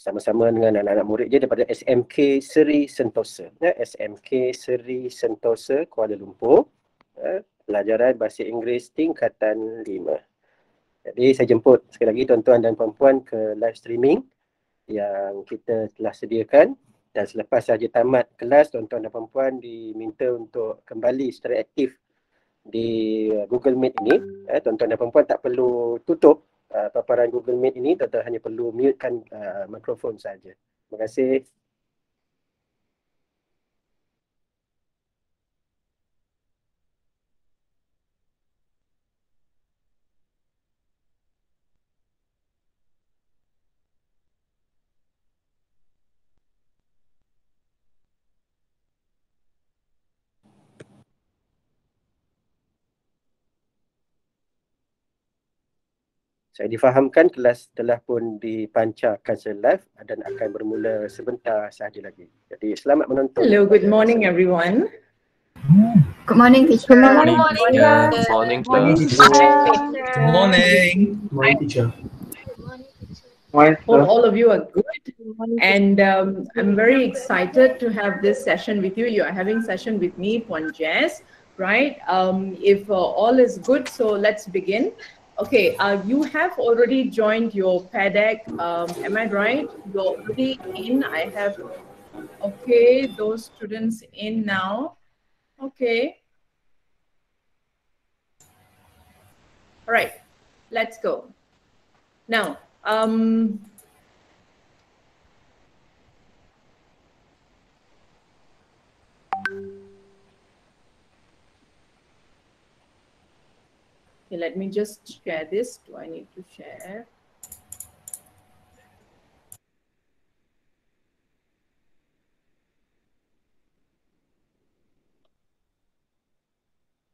sama-sama dengan anak-anak murid je daripada SMK Seri Sentosa. SMK Seri Sentosa, Kuala Lumpur. Pelajaran Bahasa Inggeris Tingkatan 5. Jadi saya jemput sekali lagi tuan-tuan dan puan-puan ke live streaming yang kita telah sediakan. Dan selepas sahaja tamat kelas, tuan-tuan dan puan-puan diminta untuk kembali secara aktif di Google Meet ini. Tuan-tuan dan puan-puan tak perlu tutup paparan Google Meet ini, tuan-tuan hanya perlu mutekan mikrofon saja. Terima kasih. Saya difahamkan kelas telah pun dipancarkan live dan akan bermula sebentar sahaja lagi. Jadi selamat menonton. Hello, good morning everyone. Good morning, teacher. Good morning, teacher. Good morning, Good morning, teacher. Good morning. Good morning, teacher. Hope all of you are good, and I'm very excited to have this session with you. You are having session with me, Puan Jess, right? If all is good, so let's begin. Okay, you have already joined your PDP. Am I right? You're already in. I have, okay, those students in now. Okay. All right, let's go. Now, okay, let me just share this. Do I need to share?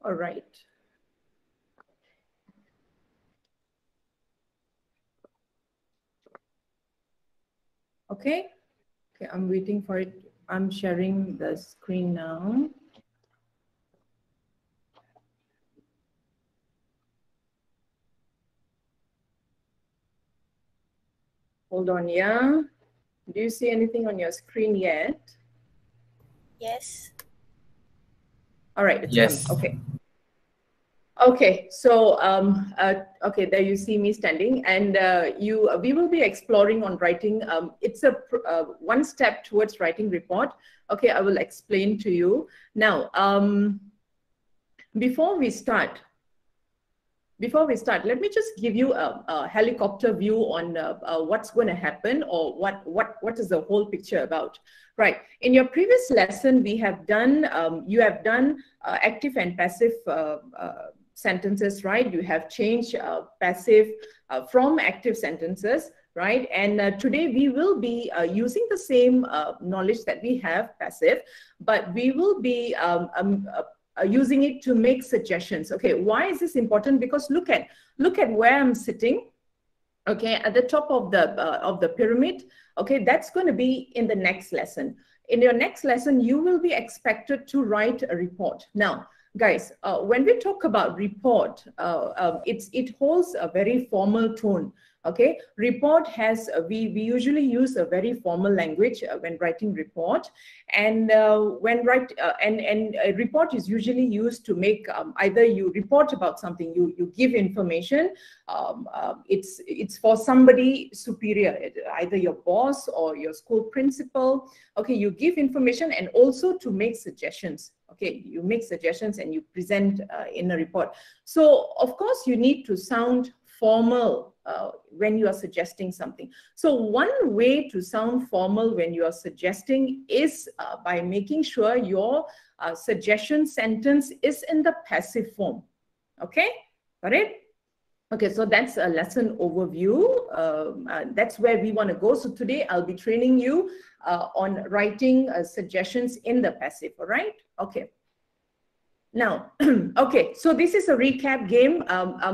All right. Okay. Okay, I'm waiting for it. I'm sharing the screen now. Hold on, yeah. Do you see anything on your screen yet? Yes. All right. It's Yes. coming. Okay. Okay. So, okay, there you see me standing, and we will be exploring on writing. It's a one step towards writing report. Okay, I will explain to you now. Before we start, let me just give you a helicopter view on what's going to happen, or what is the whole picture about. Right. In your previous lesson, we have done, you have done active and passive sentences, right? You have changed passive from active sentences, right? And today we will be using the same knowledge that we have, passive, but we will be using it to make suggestions. Okay, why is this important? Because look at where I'm sitting. Okay, at the top of the pyramid. Okay, that's going to be in the next lesson. In your next lesson, you will be expected to write a report. Now, guys, when we talk about report, it holds a very formal tone. Okay, report has we usually use a very formal language when writing report, and when a report is usually used to make either you report about something, you give information. It's for somebody superior, either your boss or your school principal. Okay, you give information and also to make suggestions. Okay, you make suggestions and you present in a report. So of course you need to sound formal when you are suggesting something. So one way to sound formal when you are suggesting is by making sure your suggestion sentence is in the passive form. Okay, got it? Okay, so that's a lesson overview. That's where we want to go. So today I'll be training you on writing suggestions in the passive, all right? Okay. Now, okay, so this is a recap game,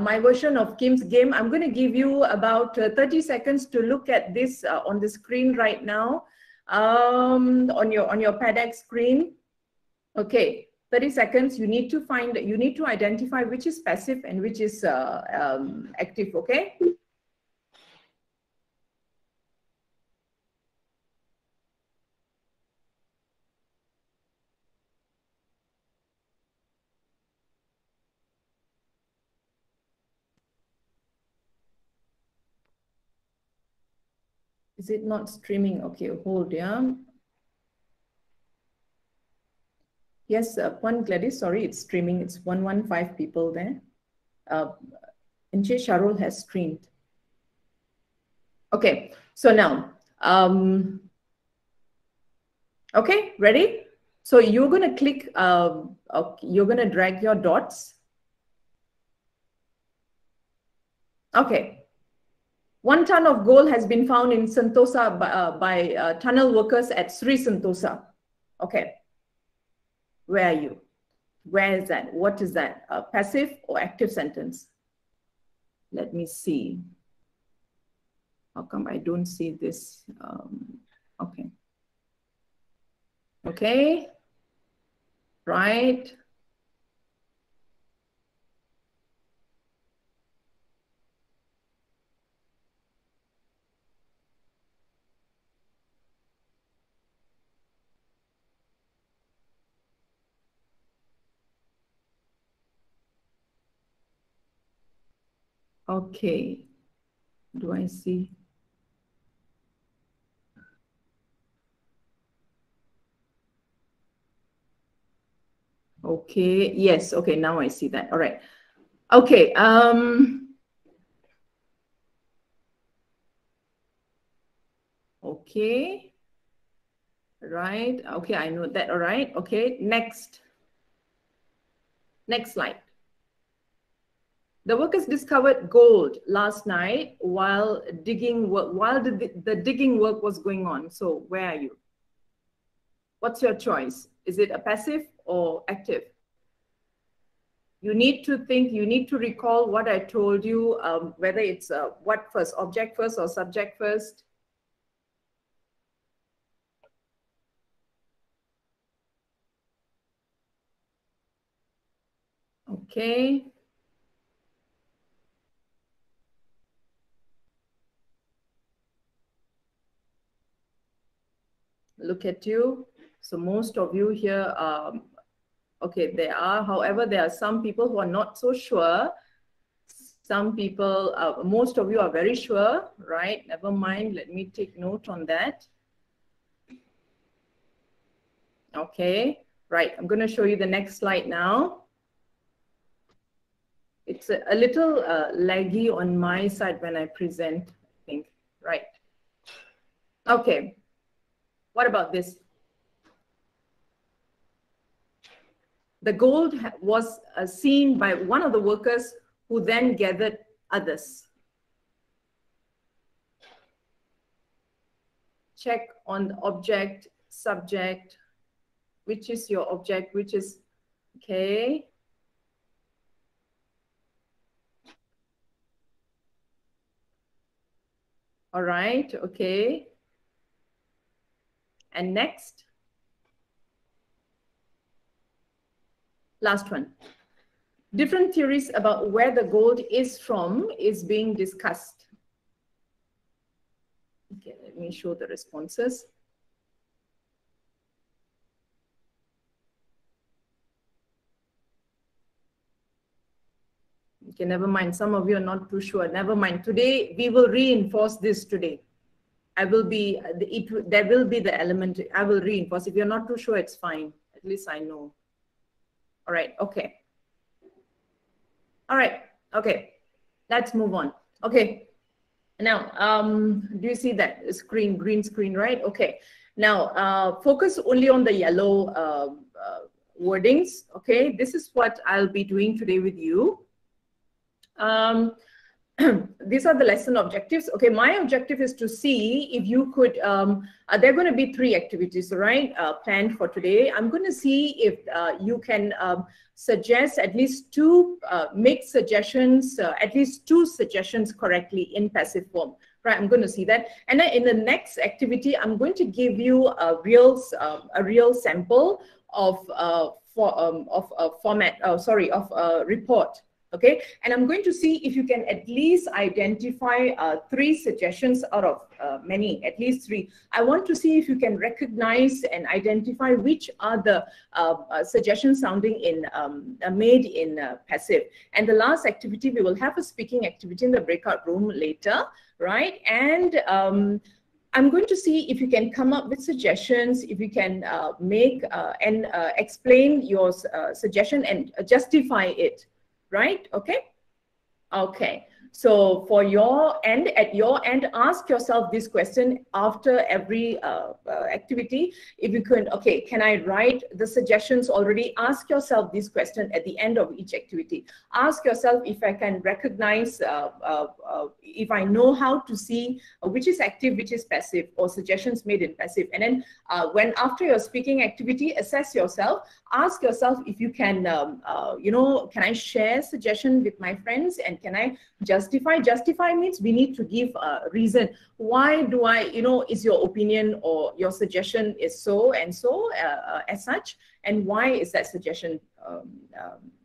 my version of Kim's game. I'm going to give you about 30 seconds to look at this on the screen right now, on your PDP screen. Okay, 30 seconds. You need to identify which is passive and which is active. Okay. Is it not streaming? Okay, hold, yeah. Yes, Puan Gladys, sorry, it's streaming. It's 115 people there. Inche Sharul has streamed. Okay, so now, okay, ready? So you're going to click, okay, you're going to drag your dots. Okay. 1 ton of gold has been found in Sentosa by tunnel workers at Sri Sentosa. Okay. Where are you? Where is that? What is that? A passive or active sentence? Let me see. How come I don't see this? Okay. Okay. Right. Okay. Do I see? Okay. Yes. Okay. Now I see that. All right. Okay. Okay. Right. Okay. I know that. All right. Okay. Next. Next slide. The workers discovered gold last night while digging work, while the digging work was going on. So where are you? What's your choice? Is it a passive or active? You need to think, you need to recall what I told you, whether it's what first, object first or subject first. Okay. Look at you. So most of you here, okay, there are, however, there are some people who are not so sure. Some people, most of you are very sure, right? Never mind, let me take note on that. Okay, right, I'm going to show you the next slide now. It's a little laggy on my side when I present, I think, right? Okay, what about this? The gold was seen by one of the workers who then gathered others. Check on the object, subject, which is your object, which is, okay. All right, okay. And next. Last one. Different theories about where the gold is from is being discussed. Okay, let me show the responses. Okay, never mind. Some of you are not too sure. Never mind. Today, we will reinforce this today. I will be, there will be the element, I will reinforce. If you're not too sure, it's fine. At least I know. All right, okay. All right, okay. Let's move on. Okay. Now, do you see that screen, green screen, right? Okay. Now, focus only on the yellow wordings. Okay, this is what I'll be doing today with you. These are the lesson objectives. Okay, my objective is to see if you could, there are going to be 3 activities, right, planned for today. I'm going to see if you can suggest at least 2, make suggestions, at least 2 suggestions correctly in passive form, right? I'm going to see that. And then in the next activity, I'm going to give you a real sample of report. Okay, and I'm going to see if you can at least identify 3 suggestions out of many, at least 3. I want to see if you can recognize and identify which are the suggestions sounding in made in passive. And the last activity, we will have a speaking activity in the breakout room later, right? And I'm going to see if you can come up with suggestions, if you can make and explain your suggestion and justify it, right? Okay. Okay. So for your end, at your end, ask yourself this question after every activity. If you can, okay, can I write the suggestions already? Ask yourself this question at the end of each activity. Ask yourself if I can recognize, if I know how to see which is active, which is passive, or suggestions made in passive. And then when after your speaking activity, assess yourself. Ask yourself if you can, you know, can I share suggestion with my friends, and can I justify? Justify means we need to give a reason. Why do I, you know, is your opinion or your suggestion is so and so as such, and why is that suggestion,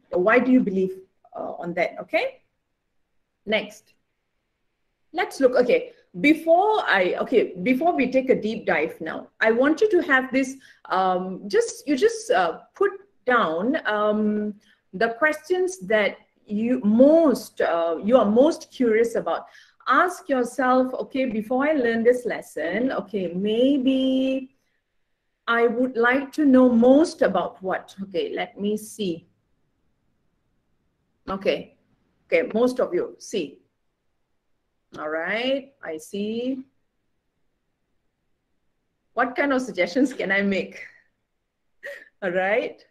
why do you believe on that? Okay, next. Let's look, okay, before we take a deep dive now, I want you to have this, just put down the questions that you are most curious about. Ask yourself, okay, before I learn this lesson, okay, maybe I would like to know most about what? Okay, let me see. Okay, most of you, see. All right, I see. What kind of suggestions can I make? All right.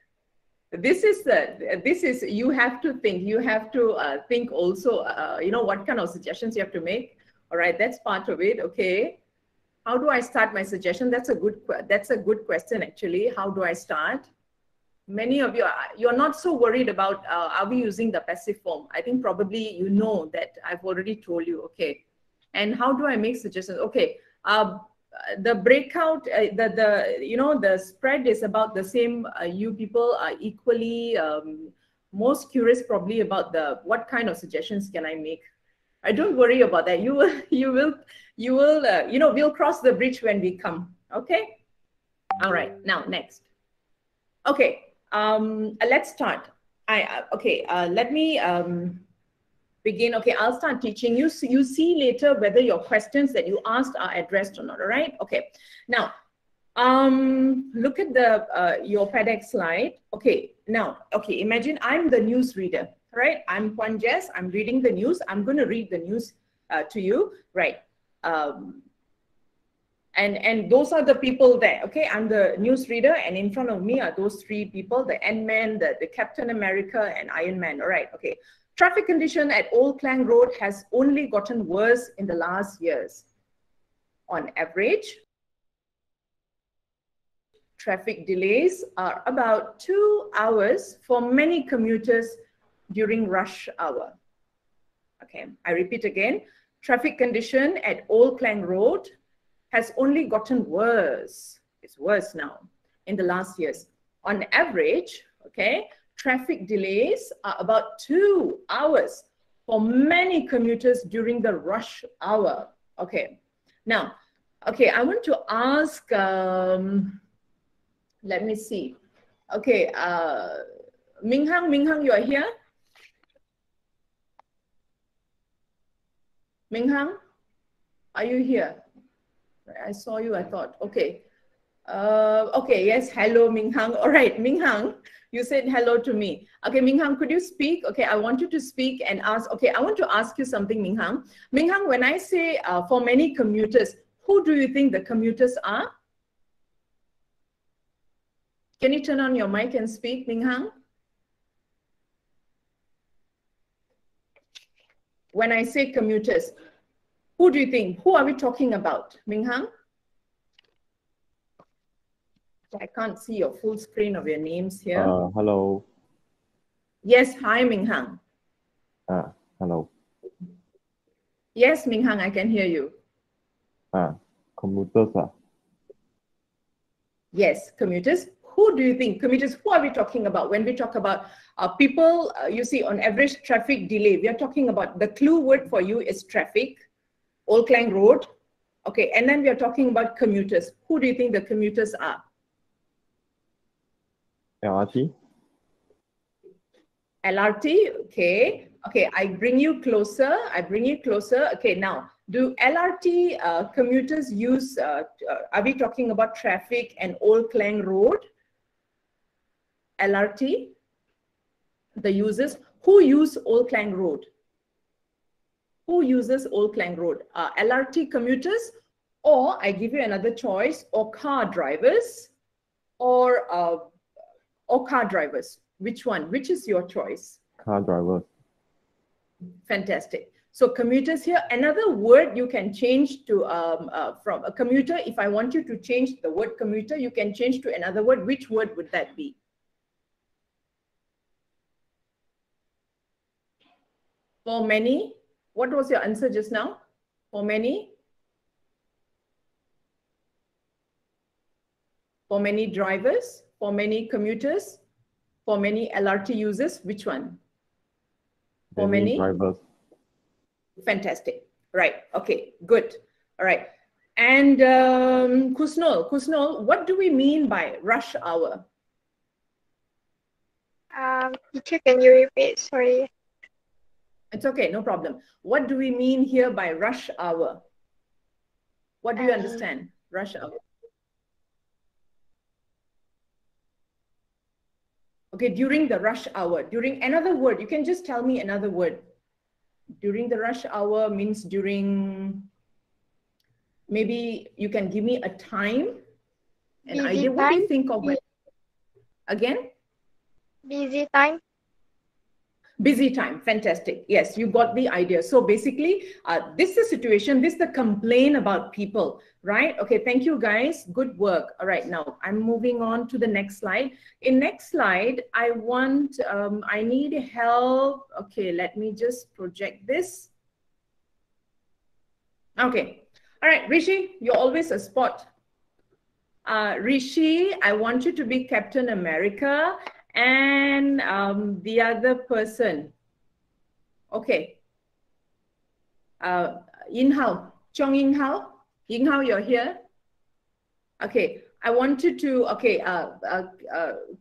This is you have to think. You have to think also. You know what kind of suggestions you have to make. All right, that's part of it. Okay. How do I start my suggestion? That's a good question actually. How do I start? Many of you you're not so worried about are we using the passive form. I think probably you know that I've already told you. Okay. And how do I make suggestions? Okay. The breakout, you know, the spread is about the same. You people are equally most curious probably about what kind of suggestions can I make. I don't worry about that. You will, you know, we'll cross the bridge when we come. Okay. All right. Now next. Okay. Let's start. Let me begin. Okay, I'll start teaching you. So you see later whether your questions that you asked are addressed or not. All right. Okay. Now, look at your PEDX slide. Okay. Now, okay. Imagine I'm the news reader. Right. I'm Puan Jess. I'm reading the news. I'm going to read the news to you. Right. And those are the people there. Okay, I'm the newsreader, and in front of me are those three people: the Ant-Man, the Captain America, and Iron Man. All right. Okay. Traffic condition at Old Klang Road has only gotten worse in the last years. On average, traffic delays are about 2 hours for many commuters during rush hour. Okay, I repeat again. Traffic condition at Old Klang Road has only gotten worse. It's worse now in the last years. On average, okay, traffic delays are about 2 hours for many commuters during the rush hour. Okay, now, okay, I want to ask, let me see. Okay, Minghang, you are here? Minghang, are you here? I saw you, I thought, okay. Okay, yes, hello, Minghang. All right, Minghang, you said hello to me. Okay, Minghang, could you speak? Okay, I want you to speak and ask. Okay, I want to ask you something, Minghang. Minghang, when I say for many commuters, who do you think the commuters are? Can you turn on your mic and speak, Minghang? When I say commuters, who do you think? Who are we talking about? Minghang? I can't see your full screen of your names here. Hello. Yes, hi, Minghang. Hello. Yes, Minghang, I can hear you. Commuters. Yes, commuters. Who do you think? Commuters, who are we talking about? When we talk about people, you see, on average traffic delay, we are talking about, the clue word for you is traffic, Old Klang Road. Okay, and then we are talking about commuters. Who do you think the commuters are? LRT. LRT, okay. Okay, I bring you closer. Okay, now, Do LRT commuters use, are we talking about traffic and Old Klang Road? LRT, the users, who use Old Klang Road? Who uses Old Klang Road? LRT commuters, or I give you another choice, or car drivers, or car drivers. Which one? Which is your choice? Car driver. Fantastic. So commuters here, another word you can change to from a commuter. If I want you to change the word commuter, you can change to another word. Which word would that be? For many, what was your answer just now? For many? For many drivers? For many commuters? For many LRT users? Which one? For many? Drivers. Fantastic. Right. Okay, good. All right. And Kusnol, what do we mean by rush hour? Teacher, can you repeat? Sorry. It's okay, no problem. What do we mean here by rush hour? What do you understand? Rush hour. Okay, during the rush hour, during another word, you can just tell me another word. During the rush hour means during, maybe you can give me a time, an idea. What do you think of it? Again? Busy time. Busy time, fantastic. Yes, you got the idea. So basically, this is the situation, this is the complaint about people, right? Okay, thank you guys, good work. All right, now I'm moving on to the next slide. In next slide, I want, I need help. Okay, let me just project this. Okay, all right, Rishi, you're always a spot. Rishi, I want you to be Captain America. And the other person, okay, Yinghao, Chong Yinghao, you're here. Okay, I want you to, okay,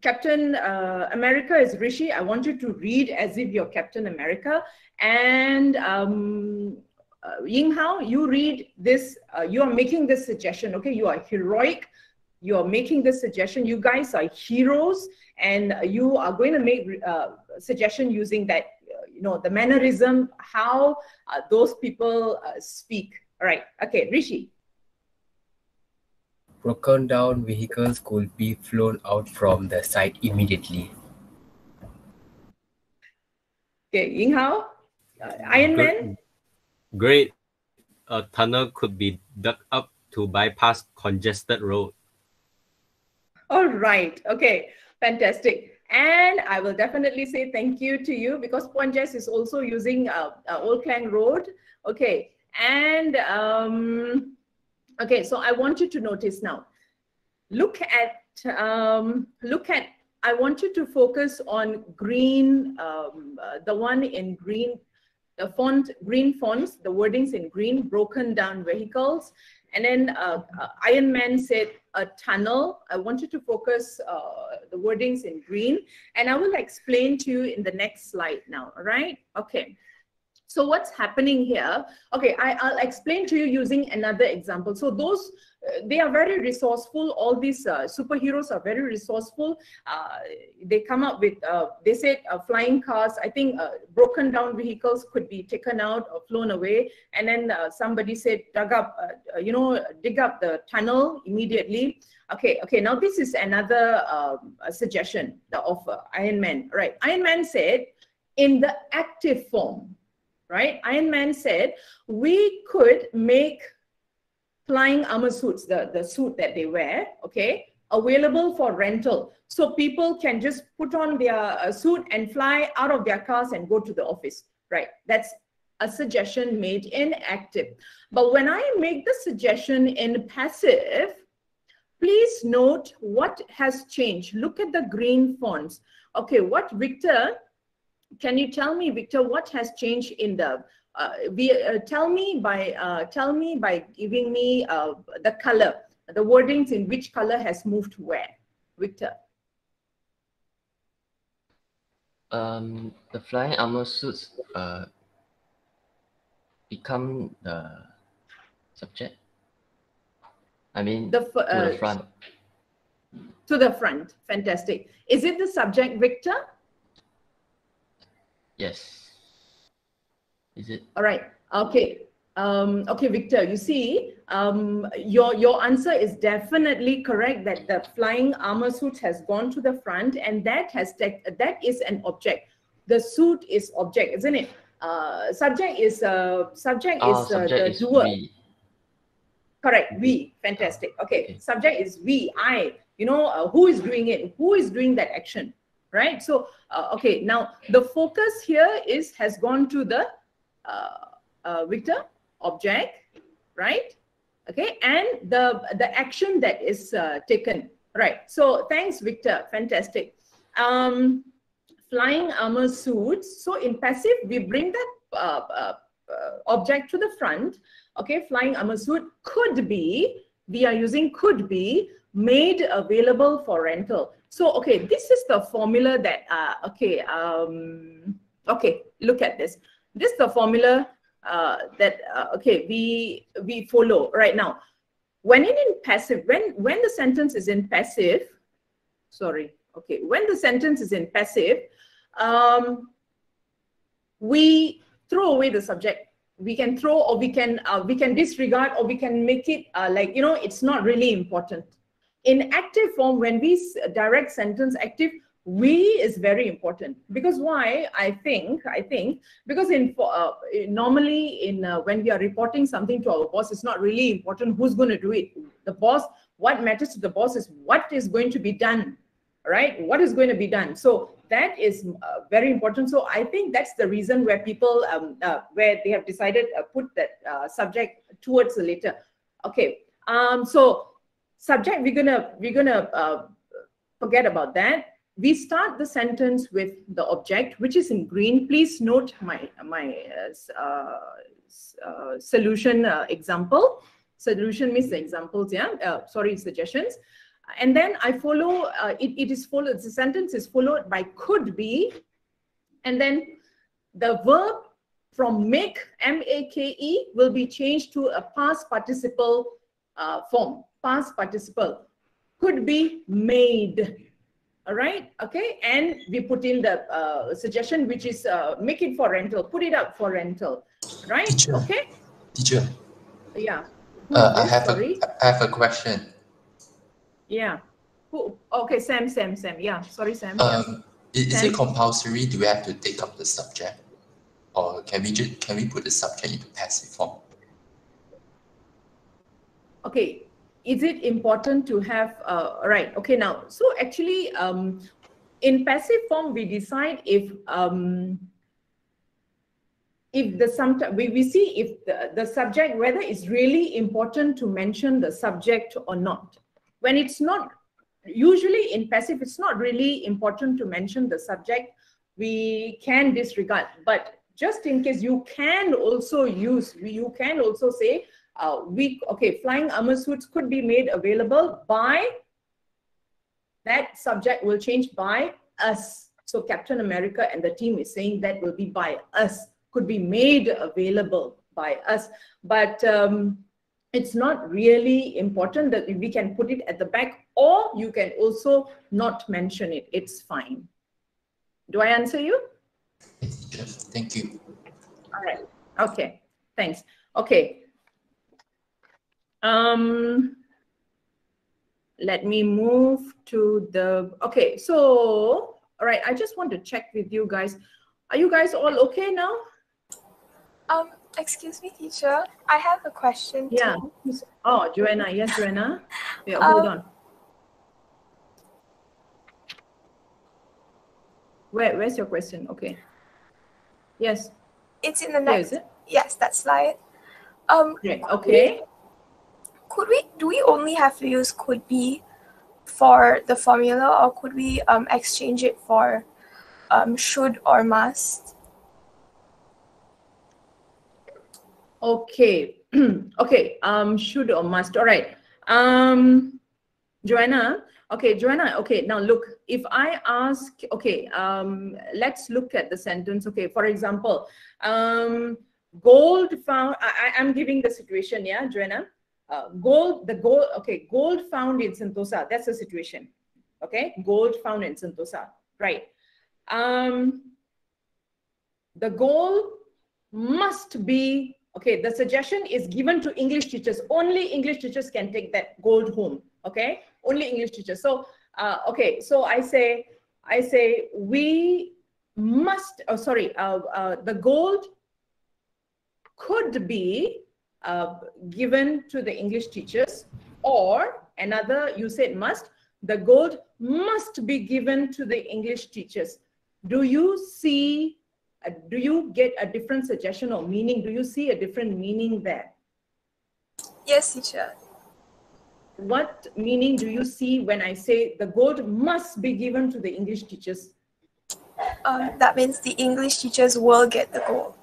Captain America is Rishi. I want you to read as if you're Captain America. And Yinghao, you read this, you are making this suggestion, okay? You are heroic. You are making this suggestion. You guys are heroes, and you are going to make suggestion using that, you know, the mannerism, how those people speak. All right. Okay, Rishi. Broken down vehicles could be flown out from the site immediately. Okay, Yinghao, Iron Man. Great. A tunnel could be dug up to bypass congested road. All right. Okay. Fantastic. And I will definitely say thank you to you because Ponjas is also using Old Klang Road. Okay. And okay. So I want you to notice now. Look at. I want you to focus on green. The one in green. The font, green fonts. The wordings in green. Broken down vehicles. And then Iron Man said a tunnel. I want you to focus the wordings in green. And I will explain to you in the next slide now, all right? Okay. So what's happening here? Okay, I'll explain to you using another example. So those, they are very resourceful. All these superheroes are very resourceful. They come up with, they said flying cars. I think broken down vehicles could be taken out or flown away. And then somebody said, dig up the tunnel immediately. Okay, now this is another suggestion of Iron Man. Right, Iron Man said, in the active form, right? Iron Man said, we could make flying armor suits, the suit that they wear, okay, available for rental. So people can just put on their suit and fly out of their cars and go to the office, right? That's a suggestion made in active. But when I make the suggestion in passive, please note what has changed. Look at the green fonts. Okay, what, Victor, can you tell me, Victor, what has changed in the, tell me by giving me the color, the wordings in which color has moved where, Victor? The flying armor suits become Subject. I mean, to to the front. To the front. Fantastic. Is it the subject, Victor? Yes. Is it? All right. Okay. Okay, Victor, you see, your answer is definitely correct that the flying armor suit has gone to the front, and that is an object. The suit is object, isn't it? Subject is the doer. We. Correct. We. Fantastic. Okay. Subject is we. I. You know, who is doing it? Who is doing that action? Right. So, okay. Now the focus here has gone to the Victor, object, right? Okay, and the action that is taken, right? So thanks, Victor. Fantastic. Flying armor suits. So in passive, we bring that object to the front. Okay, flying armor suit could be, we are using could be, made available for rental. So okay, this is the formula that okay, look at this. This is the formula that okay, we follow right now. When in passive, when the sentence is in passive, sorry, okay, when the sentence is in passive, we throw away the subject. We can throw, or we can disregard, or we can make it like, you know, it's not really important. In active form, when we direct sentence active, we is very important. Because why? I think because normally when we are reporting something to our boss, it's not really important who's going to do it. The boss, what matters to the boss is what is going to be done, right? What is going to be done. So that is very important. So I think that's the reason where people where they have decided put that subject towards the later. Okay. So subject, we're gonna forget about that. We start the sentence with the object, which is in green. Please note my solution example. Solution means the examples, yeah. Sorry, suggestions. And then I follow. It is followed. The sentence is followed by could be, and then the verb from make, M-A-K-E, will be changed to a past participle form. Past participle could be made. All right, okay, and we put in the suggestion, which is make it for rental, put it up for rental, right? Teacher, okay. Teacher. Yeah. I have a question. Yeah. Who? Okay, Sam. Yeah. Sorry, Sam. Is it compulsory? Do we have to take up the subject, or can we put the subject into passive form? Okay. Is it important to have right? Okay, now so actually in passive form we decide if we see if the subject, whether it's really important to mention the subject or not. When it's not, usually in passive it's not really important to mention the subject, we can disregard. But just in case, you can also say flying armor suits could be made available by, that subject will change by us. So Captain America and the team is saying that will be by us, could be made available by us. But it's not really important that we can put it at the back, or you can also not mention it. It's fine. Do I answer you? Yes, thank you. All right. Okay. Thanks. Okay. Let me move to the, okay, so, all right, I just want to check with you guys. Are you guys all okay now? Excuse me, teacher. I have a question. Yeah. Too. Oh, Joanna. Yes, Joanna. Yeah, hold on. Where's your question? Okay. Yes. It's in the next. Is it? Yes, that slide. Great. Okay. Do we only have to use could be for the formula, or could we exchange it for should or must? Okay. Okay. Should or must. All right. Joanna. Okay, Joanna. Okay. Now look, if I ask, okay, let's look at the sentence. Okay. For example, gold found, I'm giving the situation, yeah, Joanna. Gold found in Sentosa, that's the situation. Okay, gold found in Sentosa, right. The gold must be, okay, the suggestion is given to English teachers. Only English teachers can take that gold home, okay? Only English teachers. So, okay, so I say we must, the gold could be given to the English teachers, or another, you said must, the gold must be given to the English teachers. Do you see, do you get a different suggestion or meaning? Do you see a different meaning there? Yes, teacher. What meaning do you see when I say the gold must be given to the English teachers? That means the English teachers will get the gold.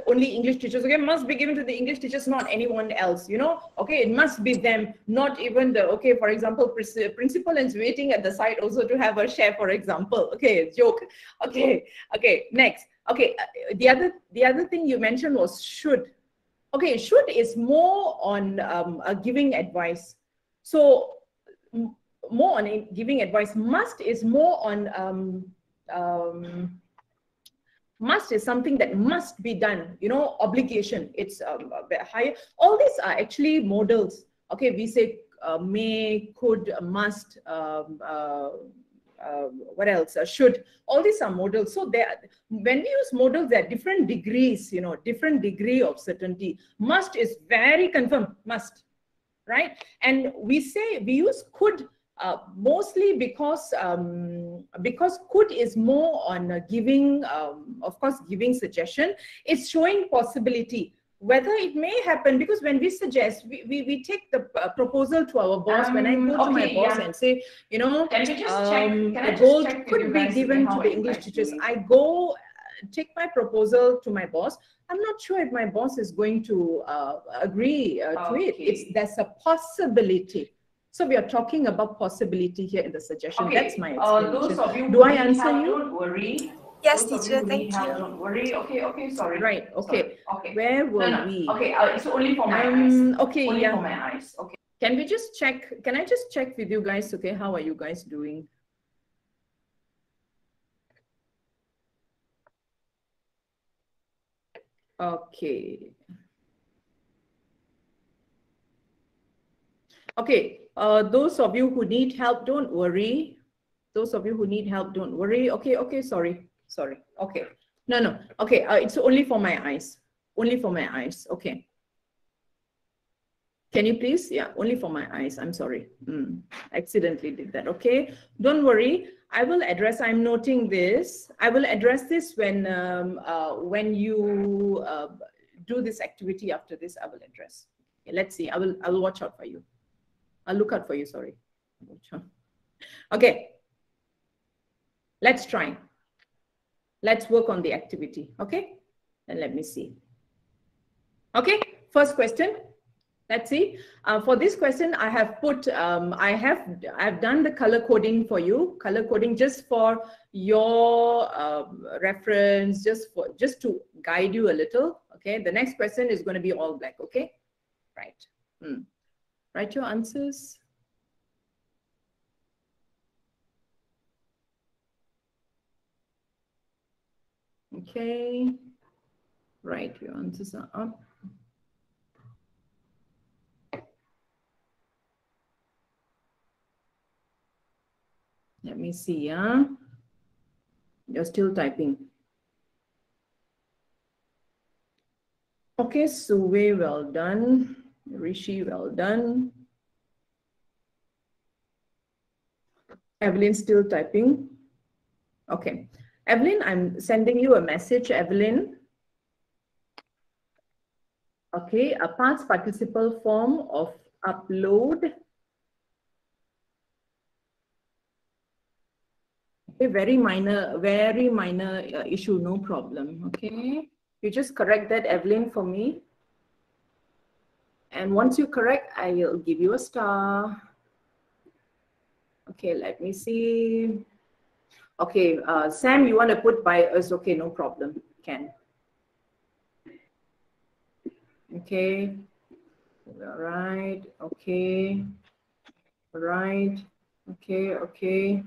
Only English teachers, okay, must be given to the English teachers, not anyone else, you know, okay, it must be them, not even the, okay, for example, principal is waiting at the side also to have a share, for example, okay, joke, okay, next, okay, the other thing you mentioned was should. Okay, should is more on giving advice, so more on giving advice. Must is more on must is something that must be done, you know, obligation, it's a bit higher. All these are actually modals. Okay, we say may, could, must, what else, should, all these are modals. So there, when we use modals, there are different degrees, you know, different degree of certainty. Must is very confirmed, must, right? And we say, we use could mostly because could is more on giving, of course, giving suggestion. It's showing possibility, whether it may happen, because when we suggest, we take the proposal to our boss. When I go to my boss and say, you know, the gold could be given to the English teachers, I go take my proposal to my boss. I'm not sure if my boss is going to agree to it. There's a possibility. So we are talking about possibility here in the suggestion. Okay. That's my explanation. Do I answer you? Don't worry. Yes, teacher, thank you. Don't worry. Okay, sorry. Right, okay. Okay. Where were we? Okay, it's only for my eyes. Okay, only for my eyes. Okay. Can we just check, can I just check with you guys, okay, how are you guys doing? Okay. Okay, those of you who need help, don't worry. Those of you who need help, don't worry. Okay, sorry. Okay, no. Okay, it's only for my eyes. Only for my eyes. Okay. Can you please? Yeah, only for my eyes. I'm sorry. Accidentally did that. Okay, don't worry. I will address. I'm noting this. I will address this when you do this activity. After this, I will address. Okay, let's see. I will watch out for you. I'll look out for you, sorry. Okay, let's try. Let's work on the activity, okay? And let me see. Okay, first question. Let's see. For this question, I have put, I've done the color coding for you. Color coding just for your reference, just to guide you a little. Okay, the next question is going to be all black. Okay, right. Write your answers. Okay. Right, your answers are up. Let me see, yeah. You're still typing. Okay, Suwe, well done. Rishi, well done. Evelyn still typing. Okay. Evelyn, I'm sending you a message, Evelyn. Okay, a past participle form of upload. Okay, very minor issue, no problem. Okay, you just correct that, Evelyn, for me. And once you correct, I will give you a star. Okay, let me see. Okay, Sam, you want to put by us? Okay, no problem. Can. Okay. All right. Okay. All right. Okay. Okay.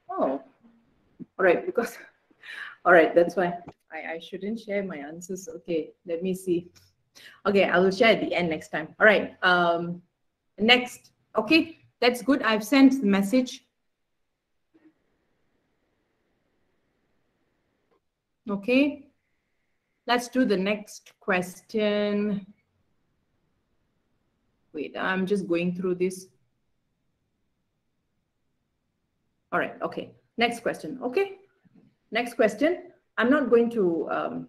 Oh, all right. Because, all right. That's why I shouldn't share my answers. Okay. Let me see. Okay. I will share at the end next time. All right. Next. Okay. That's good. I've sent the message. Okay. Let's do the next question. Wait, I'm just going through this. All right, okay. Next question, okay? Next question. I'm not going to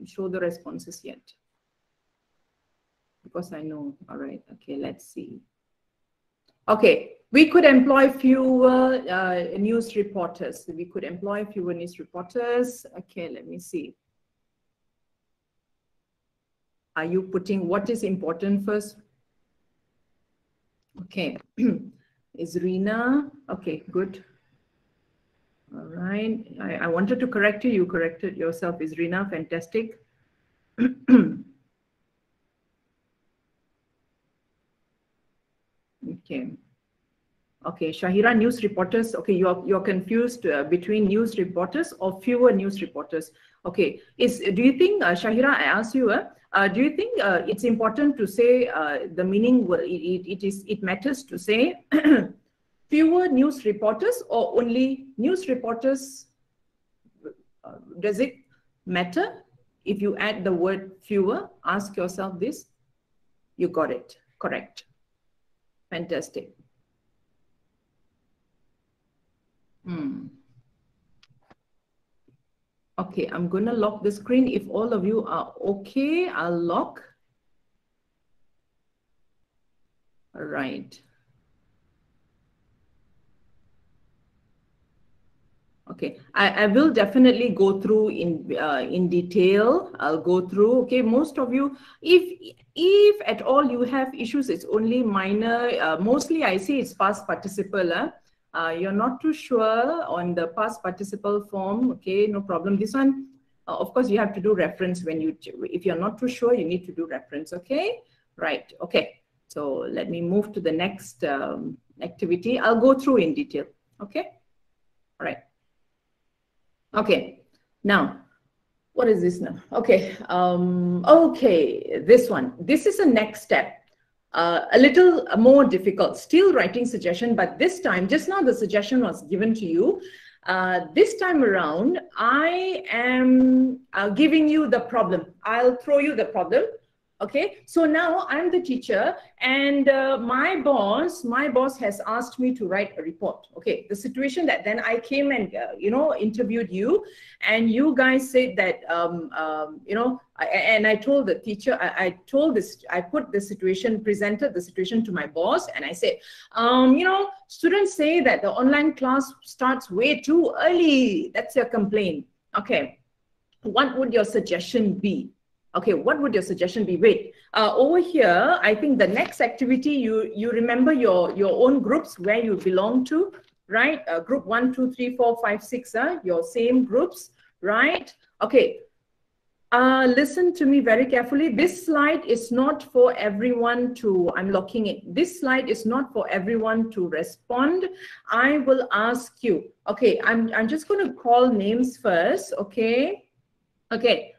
show the responses yet because I know. All right, okay, let's see. Okay, we could employ fewer news reporters. We could employ fewer news reporters. Okay, let me see. Are you putting what is important first? Okay, is Rina? Okay, good. All right, I wanted to correct you. You corrected yourself. Is Rina? Fantastic. Okay. Okay, Shahira, news reporters. Okay, you're confused between news reporters or fewer news reporters. Okay, do you think, Shahira, I asked you, do you think it's important to say the meaning? It matters to say fewer news reporters or only news reporters? Does it matter if you add the word fewer? Ask yourself this. You got it. Correct. Fantastic. Okay, I'm going to lock the screen. If all of you are okay, I'll lock. All right. Okay, I will definitely go through in detail. I'll go through. Okay, most of you, if at all you have issues, it's only minor. Mostly I see it's past participle. You're not too sure on the past participle form. Okay, no problem. This one, of course, you have to do reference when you, if you're not too sure, you need to do reference. Okay, right. Okay, so let me move to the next activity. I'll go through in detail. Okay, all right. Okay, now, what is this now? Okay, okay, this one. This is the next step. A little more difficult, still writing suggestion, but this time, just now the suggestion was given to you. This time around, I am giving you the problem. I'll throw you the problem. Okay, so now I'm the teacher and my boss has asked me to write a report. Okay, the situation that then I came and, interviewed you, and you guys said that, and I told the teacher, I put the situation, presented the situation to my boss, and I said, students say that the online class starts way too early. That's your complaint. Okay, what would your suggestion be? Okay, what would your suggestion be? Wait, over here, I think the next activity, you remember your own groups where you belong to, right? Group 1, 2, 3, 4, 5, 6, your same groups, right? Okay, listen to me very carefully. This slide is not for everyone to, I'm locking it. This slide is not for everyone to respond. I will ask you. Okay, I'm just going to call names first, okay? Okay.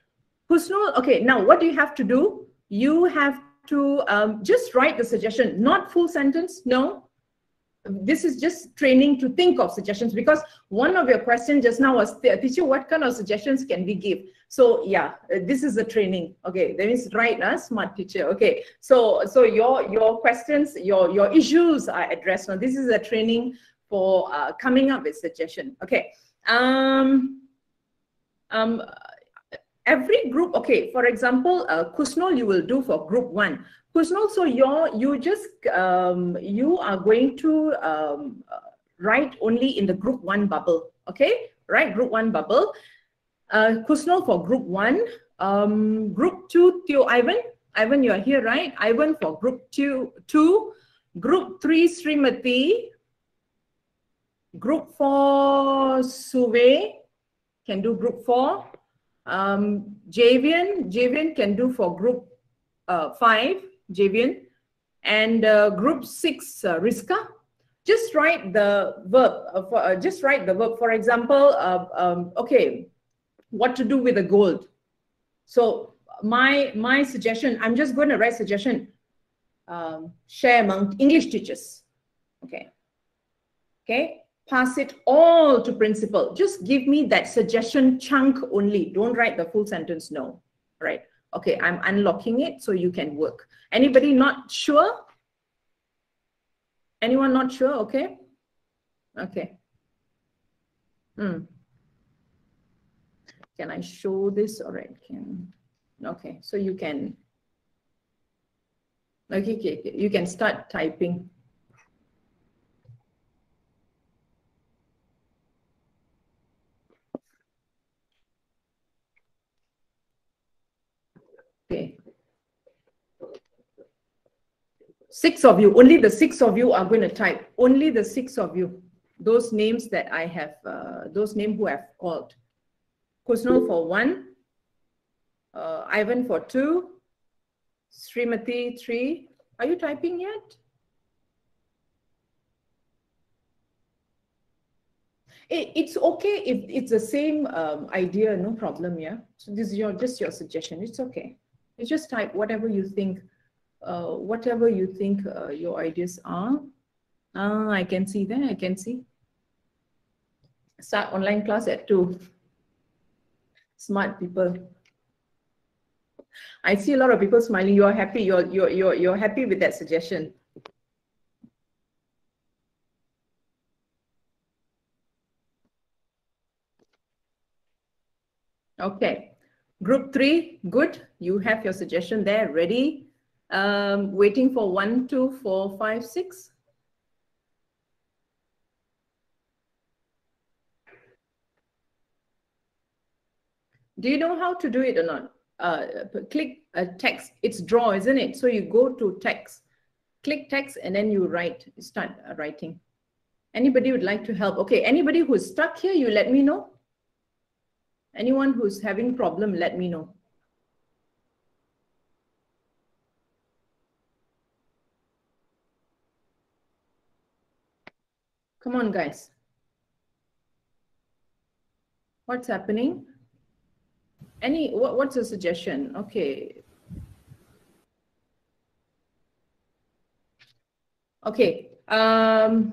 Husnul, okay, now what do you have to do? You have to just write the suggestion, not full sentence, no. This is just training to think of suggestions, because one of your questions just now was, teacher, what kind of suggestions can we give? So yeah, this is the training. Okay, that means right, smart teacher. Okay, so your questions, your issues are addressed. Now this is a training for coming up with suggestion. Okay. Every group, okay, for example, Kusnol, you will do for group 1. Kusnol, so you are going to write only in the group 1 bubble, okay? Right, group 1 bubble. Kusnol for group 1. Group 2, Teo Ivan. Ivan, you are here, right? Ivan for group 2. Group 3, Srimati. Group 4, Suve. Can do group 4. Javian can do for group 5, Javian, and group 6, Riska. Just write the verb. Just write the verb. For example, okay, what to do with the gold. So my suggestion, I'm just going to write suggestion. Share among English teachers. Okay. Okay. Pass it all to principal. Just give me that suggestion chunk only. Don't write the full sentence. No. Right. Okay. I'm unlocking it so you can work. Anybody not sure? Anyone not sure? Okay. Okay. Can I show this? All right. Okay. So you can. Okay. You can start typing. Okay. 6 of you, only the 6 of you are going to type. Only the 6 of you. Those names that I have, those names who have called. Kusnul for 1, Ivan for 2, Srimati 3. Are you typing yet? It's okay if it's the same idea, no problem, yeah? So this is just your suggestion, it's okay. You just type whatever you think, your ideas are. I can see that, I can see. Start online class at 2. Smart people. I see a lot of people smiling. You're happy, you're happy with that suggestion. Okay, group 3, good. You have your suggestion there, ready. Waiting for 1, 2, 4, 5, 6. Do you know how to do it or not? Click text. It's draw, isn't it? So you go to text, click text, and then you write. Start writing. Anybody would like to help? Okay, anybody who's stuck here, you let me know. Anyone who's having problem, let me know. Come on, guys. What's happening? What's a suggestion? Okay. Okay. All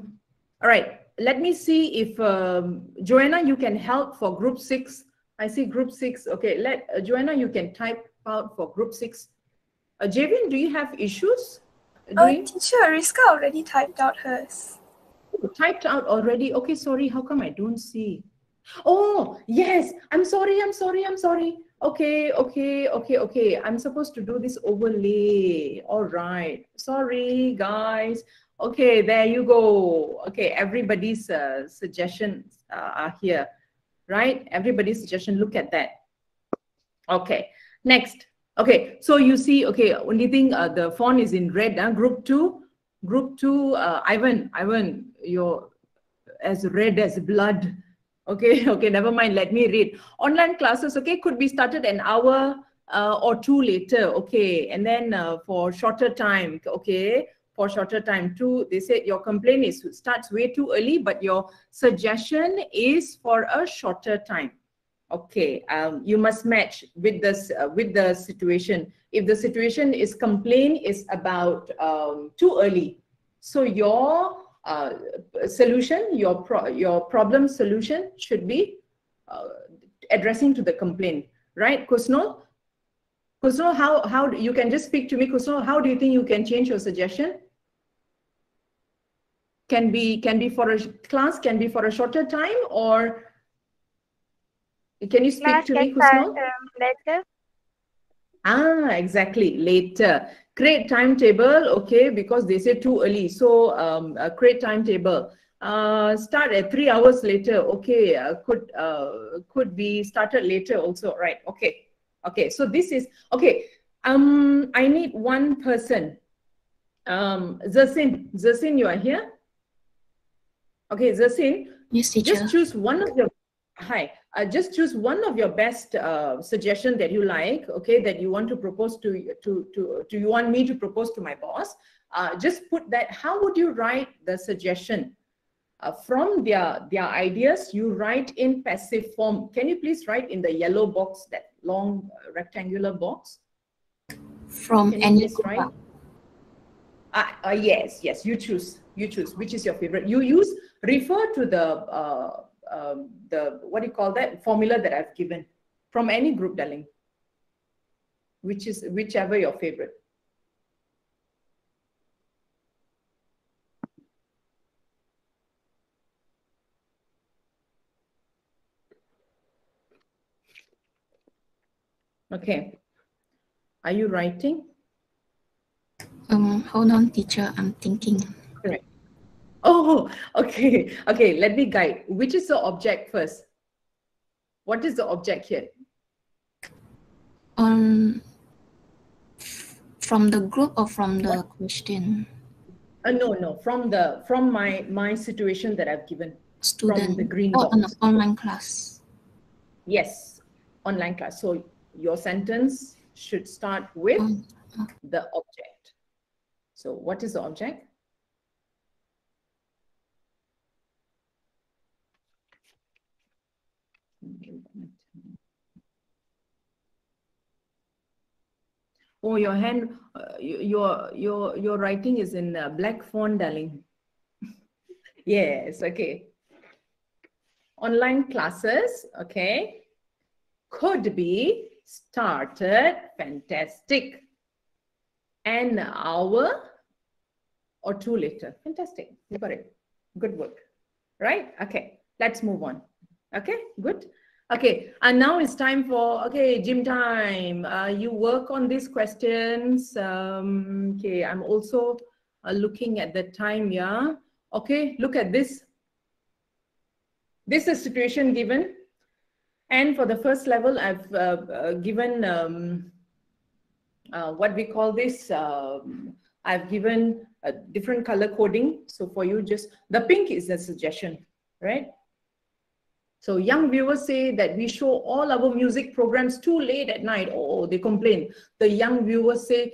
right. Let me see if Joanna, you can help for group 6. I see group 6. Okay. Let Joanna, you can type out for group 6. Javian, do you have issues? Teacher, Riska already typed out hers. Typed out already. Okay. Sorry. How come I don't see? Oh, yes. I'm sorry. Okay. I'm supposed to do this overlay. All right. Sorry, guys. Okay, there you go. Okay, everybody's suggestions are here, right? Everybody's suggestion, look at that. Okay, next. Okay, so you see, okay, only thing, the font is in red. Group 2, Ivan, you're as red as blood. Okay, never mind, let me read. Online classes, okay, could be started an hour or 2 later, okay, and then for shorter time, okay, for shorter time too. They said your complaint starts way too early, but your suggestion is for a shorter time. Okay, you must match with this with the situation. If the situation is complaint is about too early, so your solution, your problem solution should be addressing to the complaint, right, Kusnul? Kusnul, how you can just speak to me, Kusnul? How do you think you can change your suggestion? Can be for a class, can be for a shorter time, or can you speak to me, Kusnul? Later. Exactly, later. Create timetable, okay, because they say too early. So create timetable. Start at 3 hours later, okay. Could be started later also, right? Okay. Okay, so this is okay. I need one person. Zersin, you are here? Okay, Zersin. Yes, teacher. Just choose one of your just choose one of your best suggestion that you like, okay, that you want to propose to you want me to propose to my boss. Just put that. How would you write the suggestion? From their ideas, you write in passive form. Can you please write in the yellow box, that long rectangular box? From any group. Yes, you choose. Which is your favorite? You refer to the what do you call that formula that I've given, from any group, darling. Whichever your favorite. Okay. Are you writing? Hold on, teacher. I'm thinking. Correct. Oh, okay. Okay, let me guide. Which is the object first? What is the object here? From the group or from the question? No. From my situation that I've given. Student. From the green box. An online class. Yes, online class. So your sentence should start with the object. So what is the object? Oh, your hand, your writing is in black font, darling. Yes, okay. Online classes, okay, could be started, fantastic, an hour or two later. Fantastic, you got it. Good work. Right? Okay, let's move on. Okay, good. Okay, and now it's time for, okay, gym time. You work on these questions. Okay, I'm also looking at the time, yeah. Okay, look at this. This is situation given. And for the first level, I've given, what we call this, I've given a different color coding. So for you, just, the pink is a suggestion, right? So young viewers say that we show all our music programs too late at night. Oh, they complain. The young viewers say,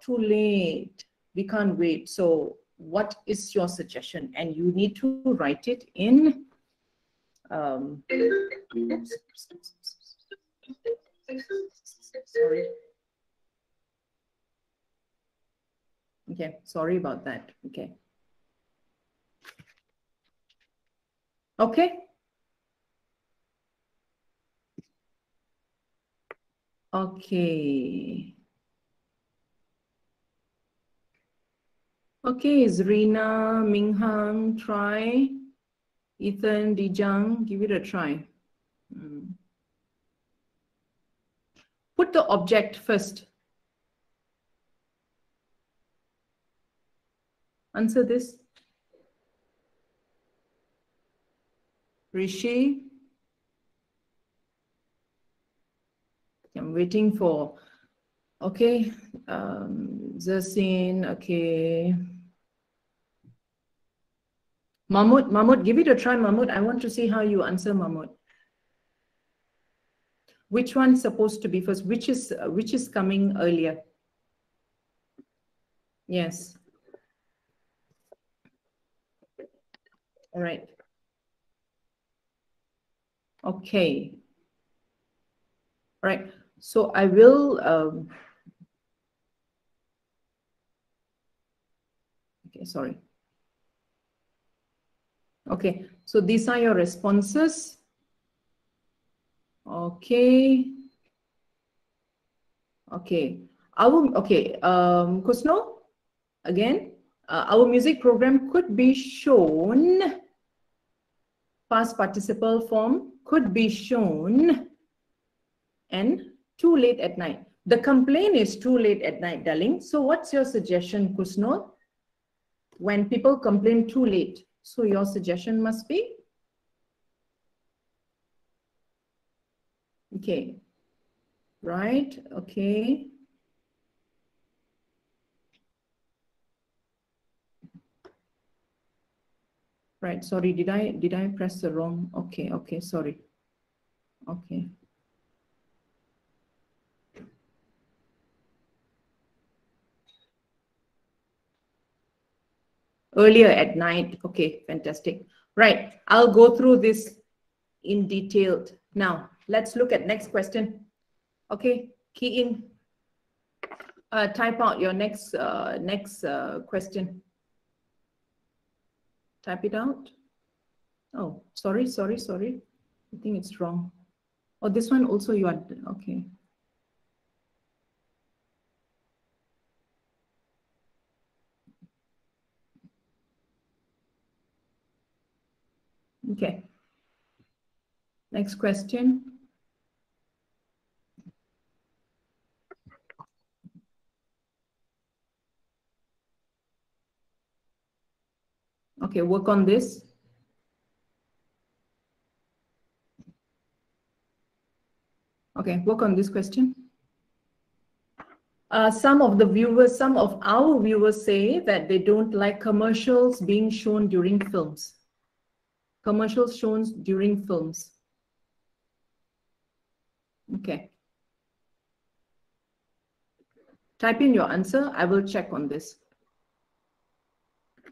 too late, we can't wait. So what is your suggestion? And you need to write it in, sorry. Okay, sorry about that. Okay. Okay. Okay. Okay, is Rina, Minghang, try. Ethan, Dijang, give it a try. Put the object first. Answer this. Rishi. I'm waiting for, okay, Zasin, okay. Mahmud, give it a try, Mahmud. I want to see how you answer, Mahmud. Which one's supposed to be first? Which is coming earlier? Yes. All right. Okay. All right. So I will. Okay, sorry. Okay, so these are your responses. Okay. Okay. Kusno, again, our music program could be shown, past participle form, could be shown, and too late at night. The complaint is too late at night, darling. So what's your suggestion, Kusno? When people complain too late. So your suggestion must be? Okay. Right, okay. Right, sorry, did I press the wrong? Okay, sorry. Okay. Earlier at night. Okay, fantastic. Right, I'll go through this in detail. Now, let's look at next question. Okay, key in. Type out your next question. Type it out. Oh, sorry. I think it's wrong. Oh, this one also you are, okay. Okay. Next question. Okay, work on this. Okay, work on this question. Some of our viewers say that they don't like commercials being shown during films. Commercials shown during films. Okay. Type in your answer. I will check on this.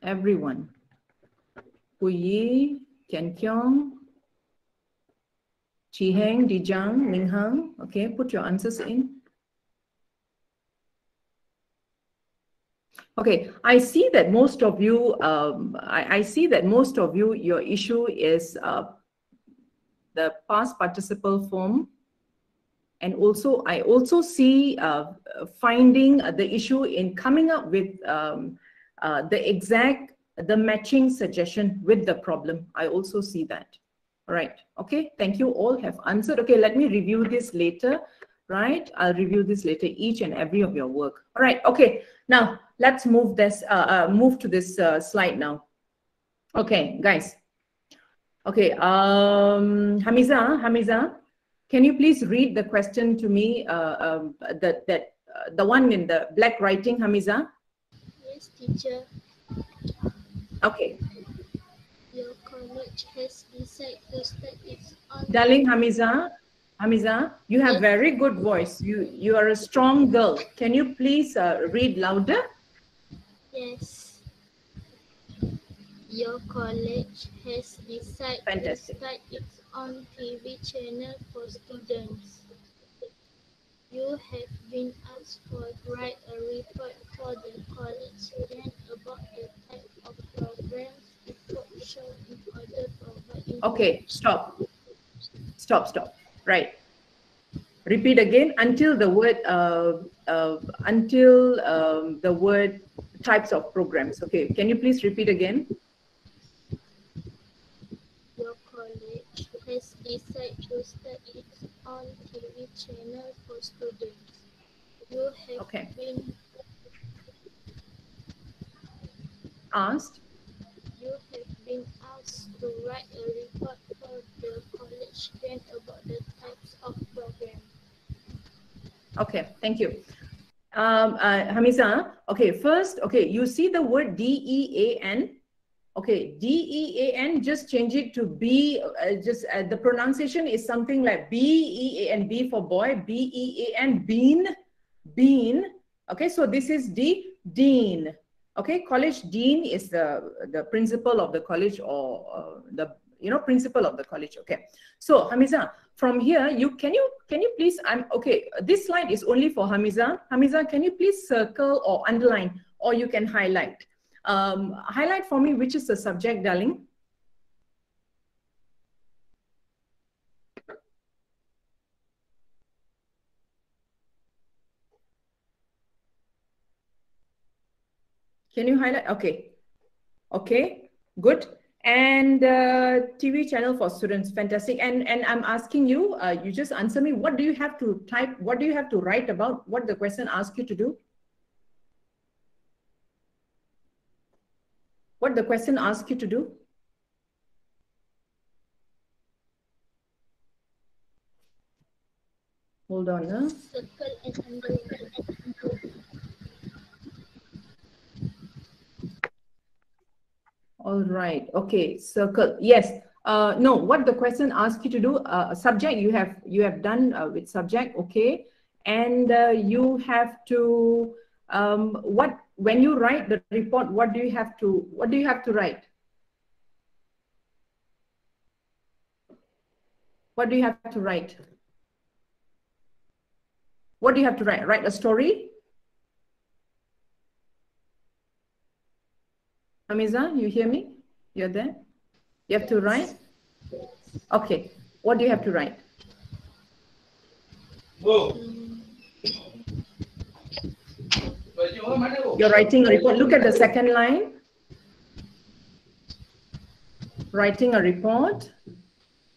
Everyone. Puyi, Tian Kiong, Chi Heng, Dijang, Ning Hang. Okay, put your answers in. Okay, I see that most of you, your issue is the past participle form. And also, I also see finding the issue in coming up with the matching suggestion with the problem. I also see that. All right. Okay. Thank you. All have answered. Okay. Let me review this later. Right. I'll review this later, each and every of your work. All right. Okay. Now let's move this. Move to this slide now. Okay, guys. Okay. Hamiza. Can you please read the question to me? The one in the black writing, Hamiza? Yes, teacher. Okay. Your college has decided to start its own. Darling Hamiza, you have very good voice. You are a strong girl. Can you please read louder? Yes. Your college has decided to start its own TV channel for students. You have been asked to write a report for the college student about the type of programs it could show in order to provide. Okay, stop. Right. Repeat again until the word types of programs. Okay, can you please repeat again? Your college has decided to start its own TV channel for students. You have been asked. You have been asked to write a report for the college student about the types of programs. Okay, thank you. Hamiza, okay, first, okay, you see the word D-E-A-N. Okay, D-E-A-N, just change it to B, the pronunciation is something like B-E-A-N, B for boy, B-E-A-N, bean. Okay, so this is dean. Okay, college dean is the principal of the college or the principal of the college. Okay, so Hamiza, from here, can you please, this slide is only for Hamiza. Hamiza, can you please circle or underline, or you can highlight. Highlight for me which is the subject, darling. Can you highlight? Okay, good. And TV channel for students, fantastic. And I'm asking you, you just answer me, what do you have to type? What do you have to write about what the question asks you to do? What the question asks you to do? Hold on. Circle and underline. All right. Okay. Circle. Yes. No, what the question asks you to do, subject you have done with subject, okay, and you have to when you write the report, what do you have to write? What do you have to write? What do you have to write? Write a story? Amiza, you hear me? You're there? You have to write? Okay. What do you have to write? You're writing a report. Look at the second line. Writing a report.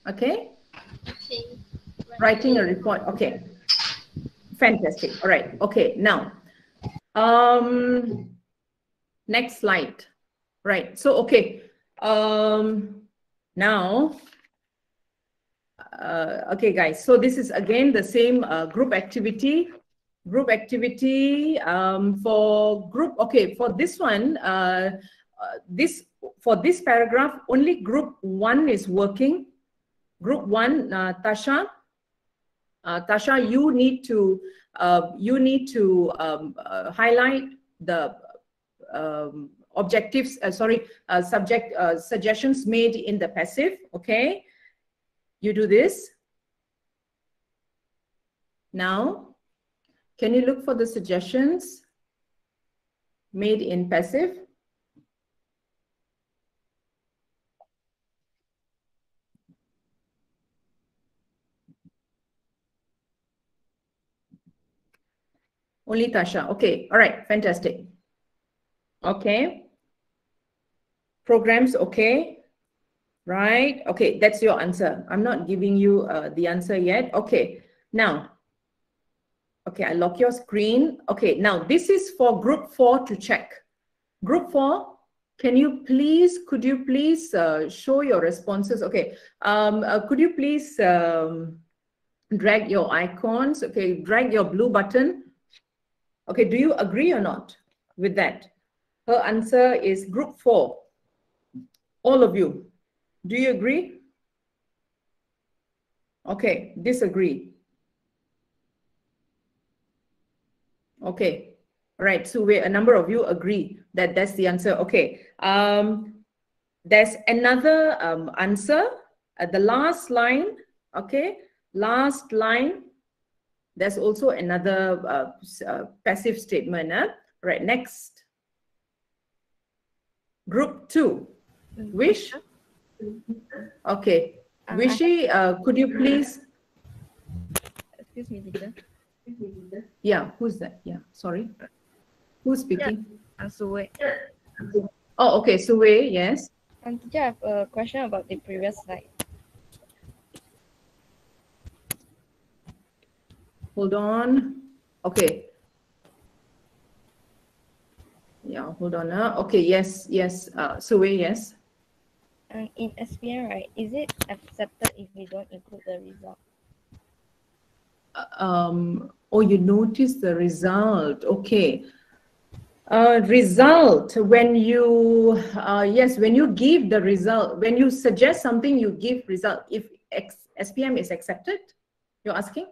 Okay? Okay. Writing a report. Okay. Fantastic. All right. Okay. Now, next slide. Right. So, okay. Now, okay, guys. So this is again the same group activity. Group activity for group. Okay, for this one, for this paragraph, only group 1 is working. Group 1, Tasha. Tasha, you need to highlight the objectives. Subject suggestions made in the passive. Okay, you do this. Now, can you look for the suggestions made in passive? Only Tasha. Okay. All right. Fantastic. Okay. Programs. Okay. Right. Okay. That's your answer. I'm not giving you the answer yet. Okay. Now. Okay. I lock your screen. Okay. Now this is for group 4 to check. Group 4. Could you please show your responses? Okay. Could you please drag your icons? Okay. Drag your blue button. Okay, do you agree or not with that? Her answer is group 4. All of you. Do you agree? Okay, disagree. Okay, all right. So a number of you agree that that's the answer. Okay. There's another answer at the last line. Okay, last line. There's also another passive statement. Right, next. Group 2. Wish? Okay. Wishy, could you please? Excuse me, teacher. Yeah, who's that? Yeah, sorry. Who's speaking? I'm Suwe. Oh, okay, Suwe, yes. Teacher, I have a question about the previous slide. Hold on. Okay. Yeah, hold on. Okay, yes. Suwe, yes. In SPM, right, is it accepted if we don't include the result? Oh, you notice the result. Okay. Result, when you, yes, when you give the result, when you suggest something, you give result. If SPM is accepted, you're asking?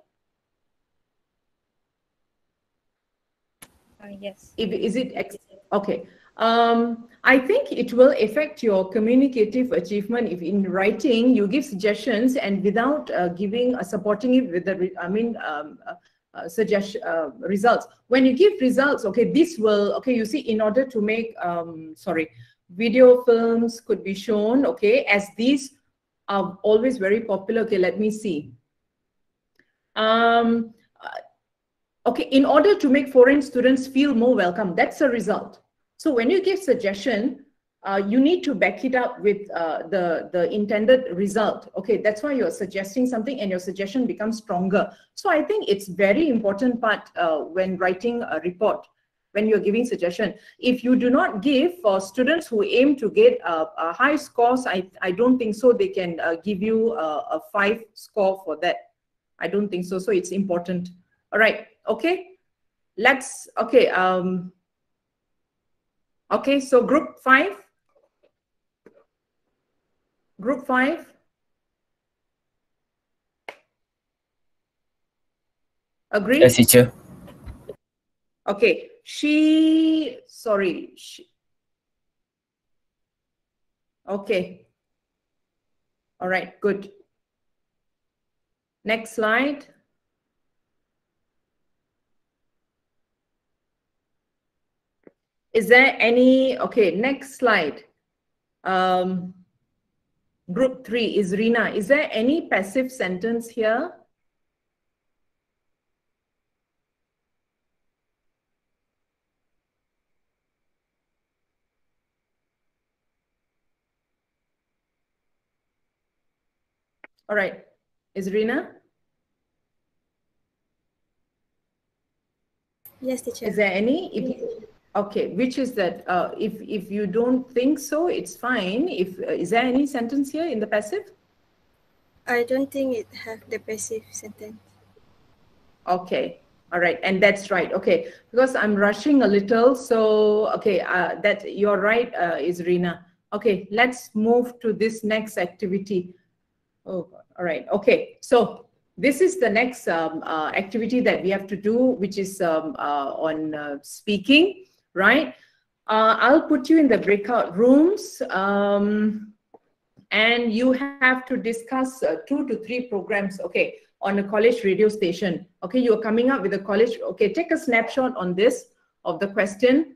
Yes. Is it okay? I think it will affect your communicative achievement if in writing you give suggestions and without supporting it with the results. When you give results, okay, this will, okay, you see, in order to make video films could be shown, okay, as these are always very popular. Okay, let me see. Okay, in order to make foreign students feel more welcome, that's a result. So when you give suggestion, you need to back it up with the intended result. Okay, that's why you're suggesting something and your suggestion becomes stronger. So I think it's very important part when writing a report, when you're giving suggestion. If you do not give for students who aim to get a high scores, I don't think so they can give you a 5 score for that. I don't think so. So it's important. All right. Okay. Let's, okay. Okay. So group 5. Group 5? Agree? Yes, teacher. Okay. Okay. All right, good. Next slide. Is there any, okay, next slide. Group 3 is Rina. Is there any passive sentence here? All right, is Rina? Yes, teacher. Is there any? Okay, which is that? If you don't think so, it's fine. Is there any sentence here in the passive? I don't think it have the passive sentence. Okay, all right, and that's right. Okay, because I'm rushing a little, so okay, that you're right, is Rina. Okay, let's move to this next activity. Oh, all right. Okay, so this is the next activity that we have to do, which is on speaking, right? I'll put you in the breakout rooms, and you have to discuss 2 to 3 programs, okay, on a college radio station. Okay, you're coming up with a college, okay, take a snapshot on this, of the question,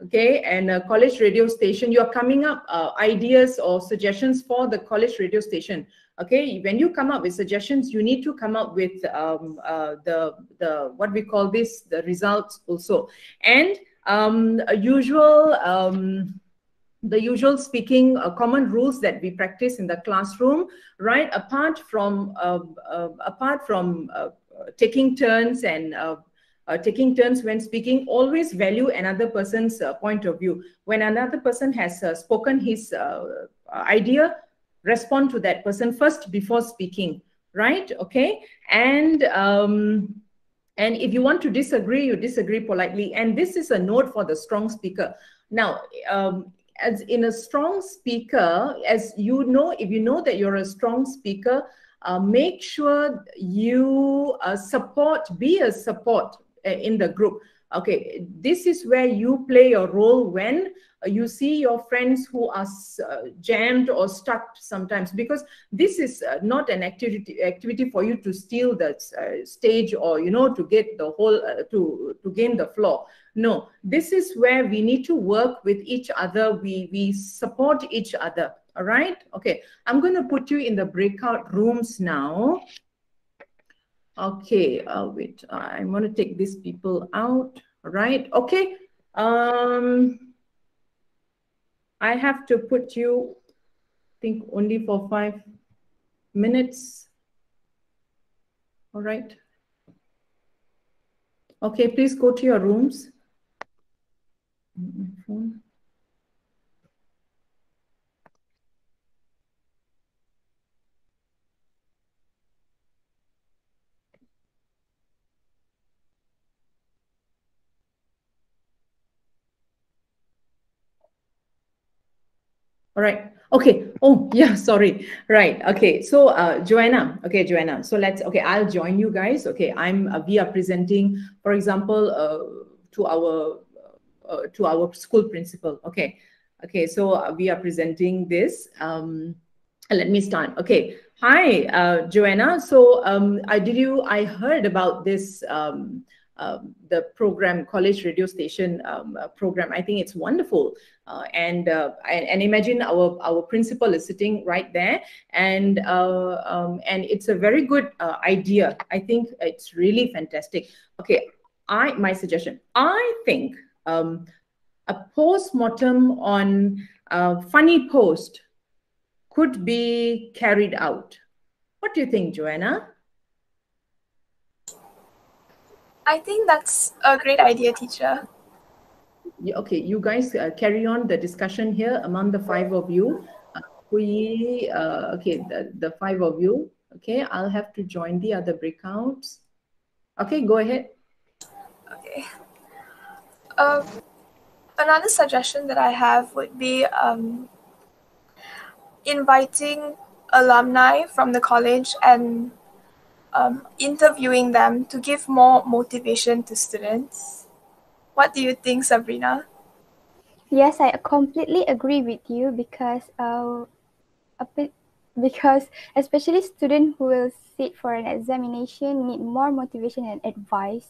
okay, and a college radio station. You're coming up ideas or suggestions for the college radio station. Okay, when you come up with suggestions, you need to come up with the what we call this, the results also, and the usual speaking common rules that we practice in the classroom, right? Apart from taking turns and taking turns when speaking, always value another person's point of view. When another person has spoken his idea, respond to that person first before speaking, right? Okay, and if you want to disagree, you disagree politely. And this is a note for the strong speaker. Now, as in a strong speaker, as you know, if you know that you're a strong speaker, make sure you be a support in the group. Okay, this is where you play a role when you see your friends who are jammed or stuck sometimes, because this is not an activity for you to steal the stage, or to get the whole to gain the floor. No, this is where we need to work with each other. We support each other. All right. Okay, I'm going to put you in the breakout rooms now. Okay, wait, I'm going to take these people out. All right. Okay. I have to put you, I think, only for 5 minutes. All right. Okay, please go to your rooms. My phone. All right. Okay. Oh, yeah, sorry. Right. Okay. So, Joanna. Okay, Joanna. So I'll join you guys. Okay. We are presenting, for example, to our school principal. Okay. Okay. So we are presenting this. Let me start. Okay. Hi, Joanna. So, I heard about this, the program, college radio station program. I think it's wonderful. And imagine our principal is sitting right there, and it's a very good idea. I think it's really fantastic. Okay, my suggestion. I think a post-mortem on funny post could be carried out. What do you think, Joanna? I think that's a great idea, teacher. Okay, you guys carry on the discussion here among the 5 of you. Okay, the 5 of you. Okay, I'll have to join the other breakouts. Okay, go ahead. Okay. Another suggestion that I have would be inviting alumni from the college and interviewing them to give more motivation to students. What do you think, Sabrina? Yes, I completely agree with you because especially students who will sit for an examination need more motivation and advice.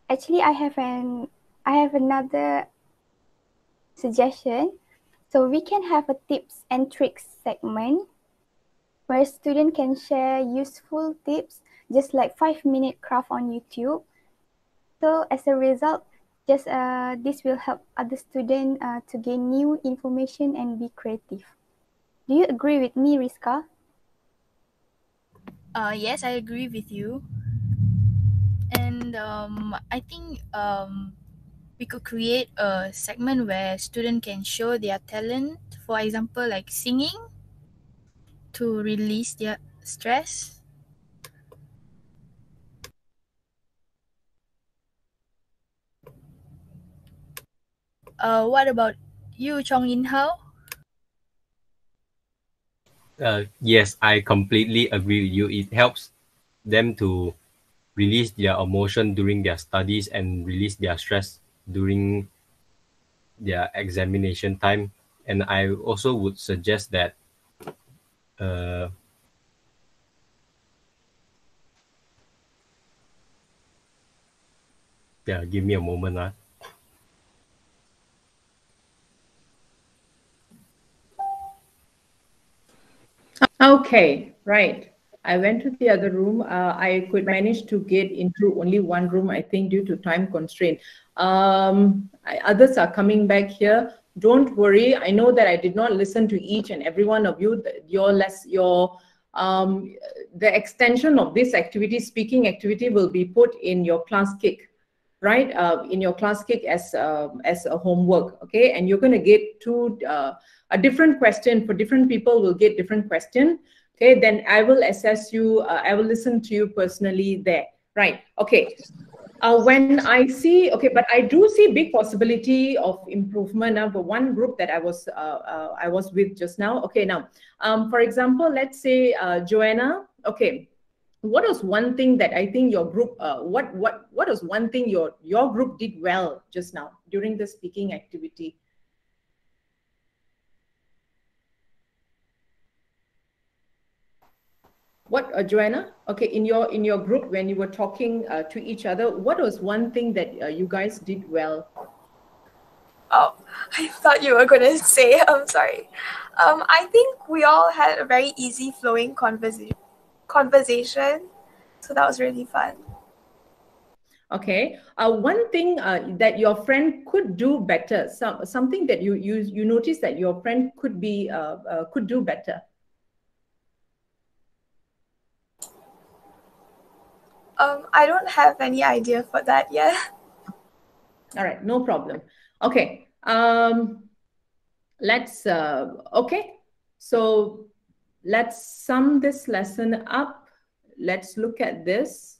Actually, I have another suggestion. So we can have a tips and tricks segment where students can share useful tips, just like 5-minute craft on YouTube. So as a result, this will help other students to gain new information and be creative. Do you agree with me, Rizka? Yes, I agree with you. And I think we could create a segment where students can show their talent, for example, like singing to release their stress. What about you, Chong In Hao? Yes, I completely agree with you. It helps them to release their emotion during their studies and release their stress during their examination time. And I also would suggest that yeah, give me a moment. Okay, right. I went to the other room. I could manage to get into only one room, I think, due to time constraint. Others are coming back here. Don't worry. I know that I did not listen to each and every one of you. The extension of this activity, speaking activity, will be put in your class kick, right? In your class kick as a homework, okay? And you're going to get a different question for different people. Will get different question. Okay, then I will assess you. I will listen to you personally there, right? Okay. When I see, okay, but I do see big possibility of improvement of the one group that I was with just now. Okay, now, for example, let's say Joanna. Okay, what was one thing that I think your group? What was one thing your group did well just now during the speaking activity? What, Joanna? Okay, in your group, when you were talking to each other, what was one thing that you guys did well? Oh, I thought you were going to say, I'm sorry. I think we all had a very easy flowing conversation. So that was really fun. Okay. One thing that your friend could do better, something that you notice that your friend could do better. I don't have any idea for that yet. All right, no problem. Okay. Let's okay. So let's sum this lesson up. Let's look at this.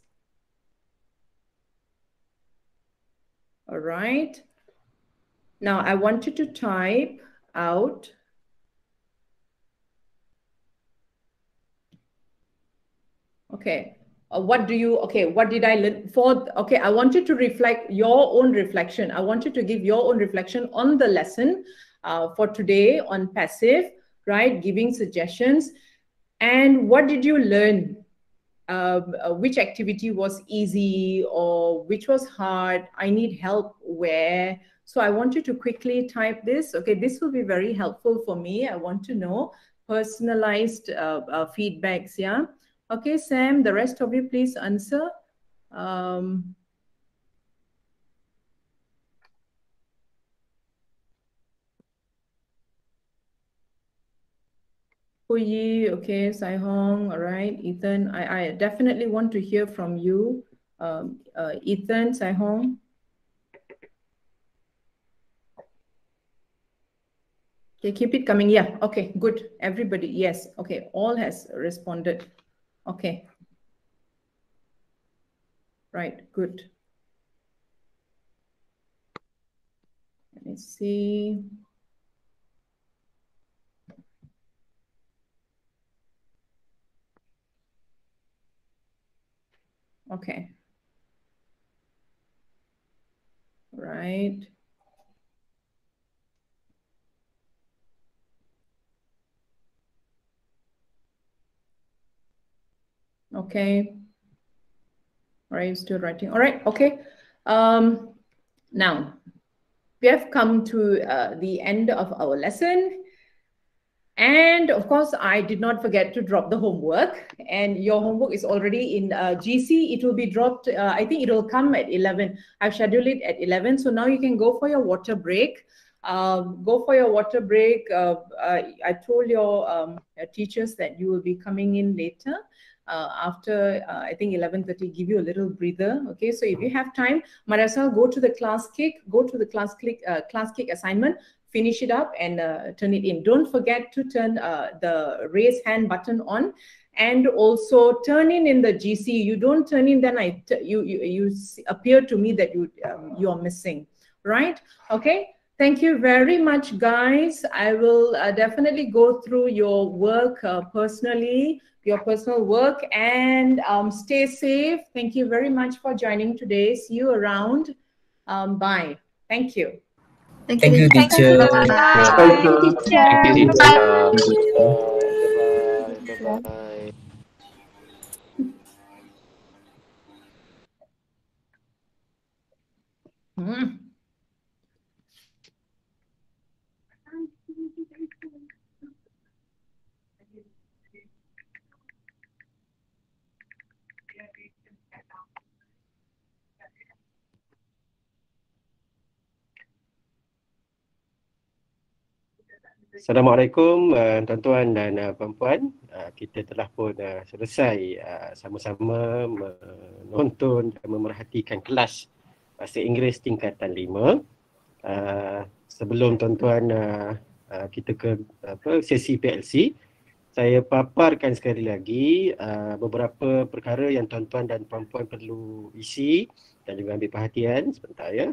All right. Now I want you to type out okay. What did I learn for? Okay, I want you to reflect your own reflection. I want you to give your own reflection on the lesson for today on passive, right? Giving suggestions. And what did you learn? Which activity was easy or which was hard? I need help where? So I want you to quickly type this. Okay, this will be very helpful for me. I want to know personalized feedbacks, yeah? Okay, Sam, the rest of you, please answer. Puyi, okay, Sai Hong, all right, Ethan, I definitely want to hear from you. Ethan, Sai Hong. Okay, keep it coming. Yeah, okay, good. Everybody, yes. Okay, all has responded. Okay. Right, good. Let me see. Okay. Right. Okay. All right, still writing. All right, okay. Now, we have come to the end of our lesson. And of course, I did not forget to drop the homework. And your homework is already in GC. It will be dropped, I think it will come at 11. I've scheduled it at 11. So now you can go for your water break. Go for your water break. I told your teachers that you will be coming in later. After I think 11:30, give you a little breather. Okay, so if you have time, Marasa, go to the class kick, class kick assignment, finish it up and turn it in. Don't forget to turn the raise hand button on, and also turn in the GC. You don't turn in, then you appear to me that you are missing, right? Okay. Thank you very much, guys. I will definitely go through your work personally, your personal work, and stay safe. Thank you very much for joining today. See you around. Bye. Thank you. Thank you, teacher. Thank you, teacher. Thank you, teacher. Bye-bye. Assalamualaikum tuan-tuan dan puan-puan. Kita telah pun selesai sama-sama menonton dan memerhatikan kelas Bahasa Inggeris tingkatan 5. Sebelum tuan-tuan kita ke sesi PLC, saya paparkan sekali lagi beberapa perkara yang tuan-tuan dan puan-puan perlu isi dan juga ambil perhatian sebentar ya.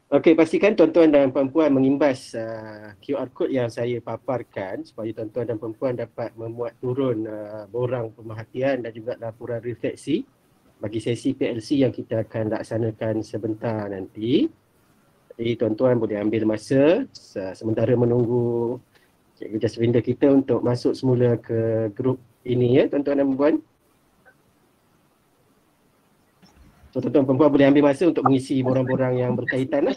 Okey, pastikan tuan-tuan dan puan-puan mengimbas QR code yang saya paparkan supaya tuan-tuan dan puan-puan dapat memuat turun borang pemerhatian dan juga laporan refleksi bagi sesi PLC yang kita akan laksanakan sebentar nanti. Jadi tuan-tuan boleh ambil masa sementara menunggu Cikgu Jasvinda kita untuk masuk semula ke grup ini ya tuan-tuan dan puan-puan. So, tuan-tuan perempuan boleh ambil masa untuk mengisi borang-borang yang berkaitan.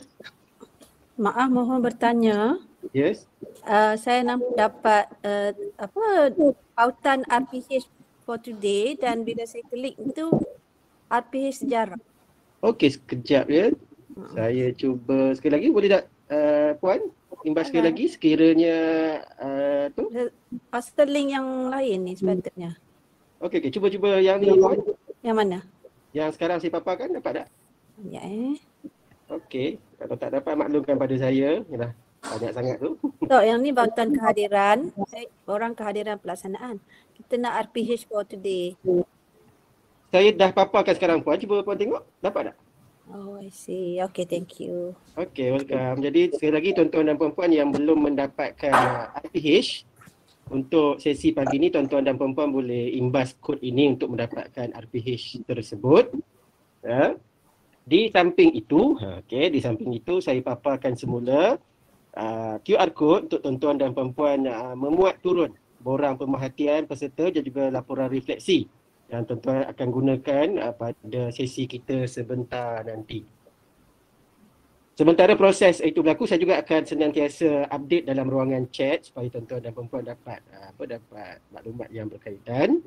Maaf, mohon bertanya. Yes. Saya dapat pautan RPH for today dan bila saya klik itu RPH sejarah. Okey, sekejap ya. Saya cuba sekali lagi. Boleh tak puan? Imbas sekali lagi sekiranya tu. Pasal link yang lain ni sepatutnya. Okey, cuba yang ni puan. Yang mana? Yang sekarang saya paparkan, dapat tak? Ya. Okey, kalau tak dapat maklumkan pada saya. Yalah, banyak sangat tu. So, yang ni bautan kehadiran, orang kehadiran pelaksanaan. Kita nak RPH for today. Saya dah paparkan sekarang puan. Cuba puan tengok, dapat tak? Oh, I see. Okay, thank you. Okay, welcome. Jadi sekali lagi tuan-tuan dan puan-puan yang belum mendapatkan RPH, untuk sesi pagi ini tuan-tuan dan puan-puan boleh imbas kod ini untuk mendapatkan RPH tersebut. Ya. Di samping itu, di samping itu saya paparkan semula QR code untuk tuan-tuan dan puan-puan memuat turun borang pemerhatian peserta dan juga laporan refleksi yang tuan-tuan akan gunakan pada sesi kita sebentar nanti. Sementara proses itu berlaku, saya juga akan senantiasa update dalam ruangan chat supaya tuan-tuan dan puan-puan dapat dapat maklumat yang berkaitan.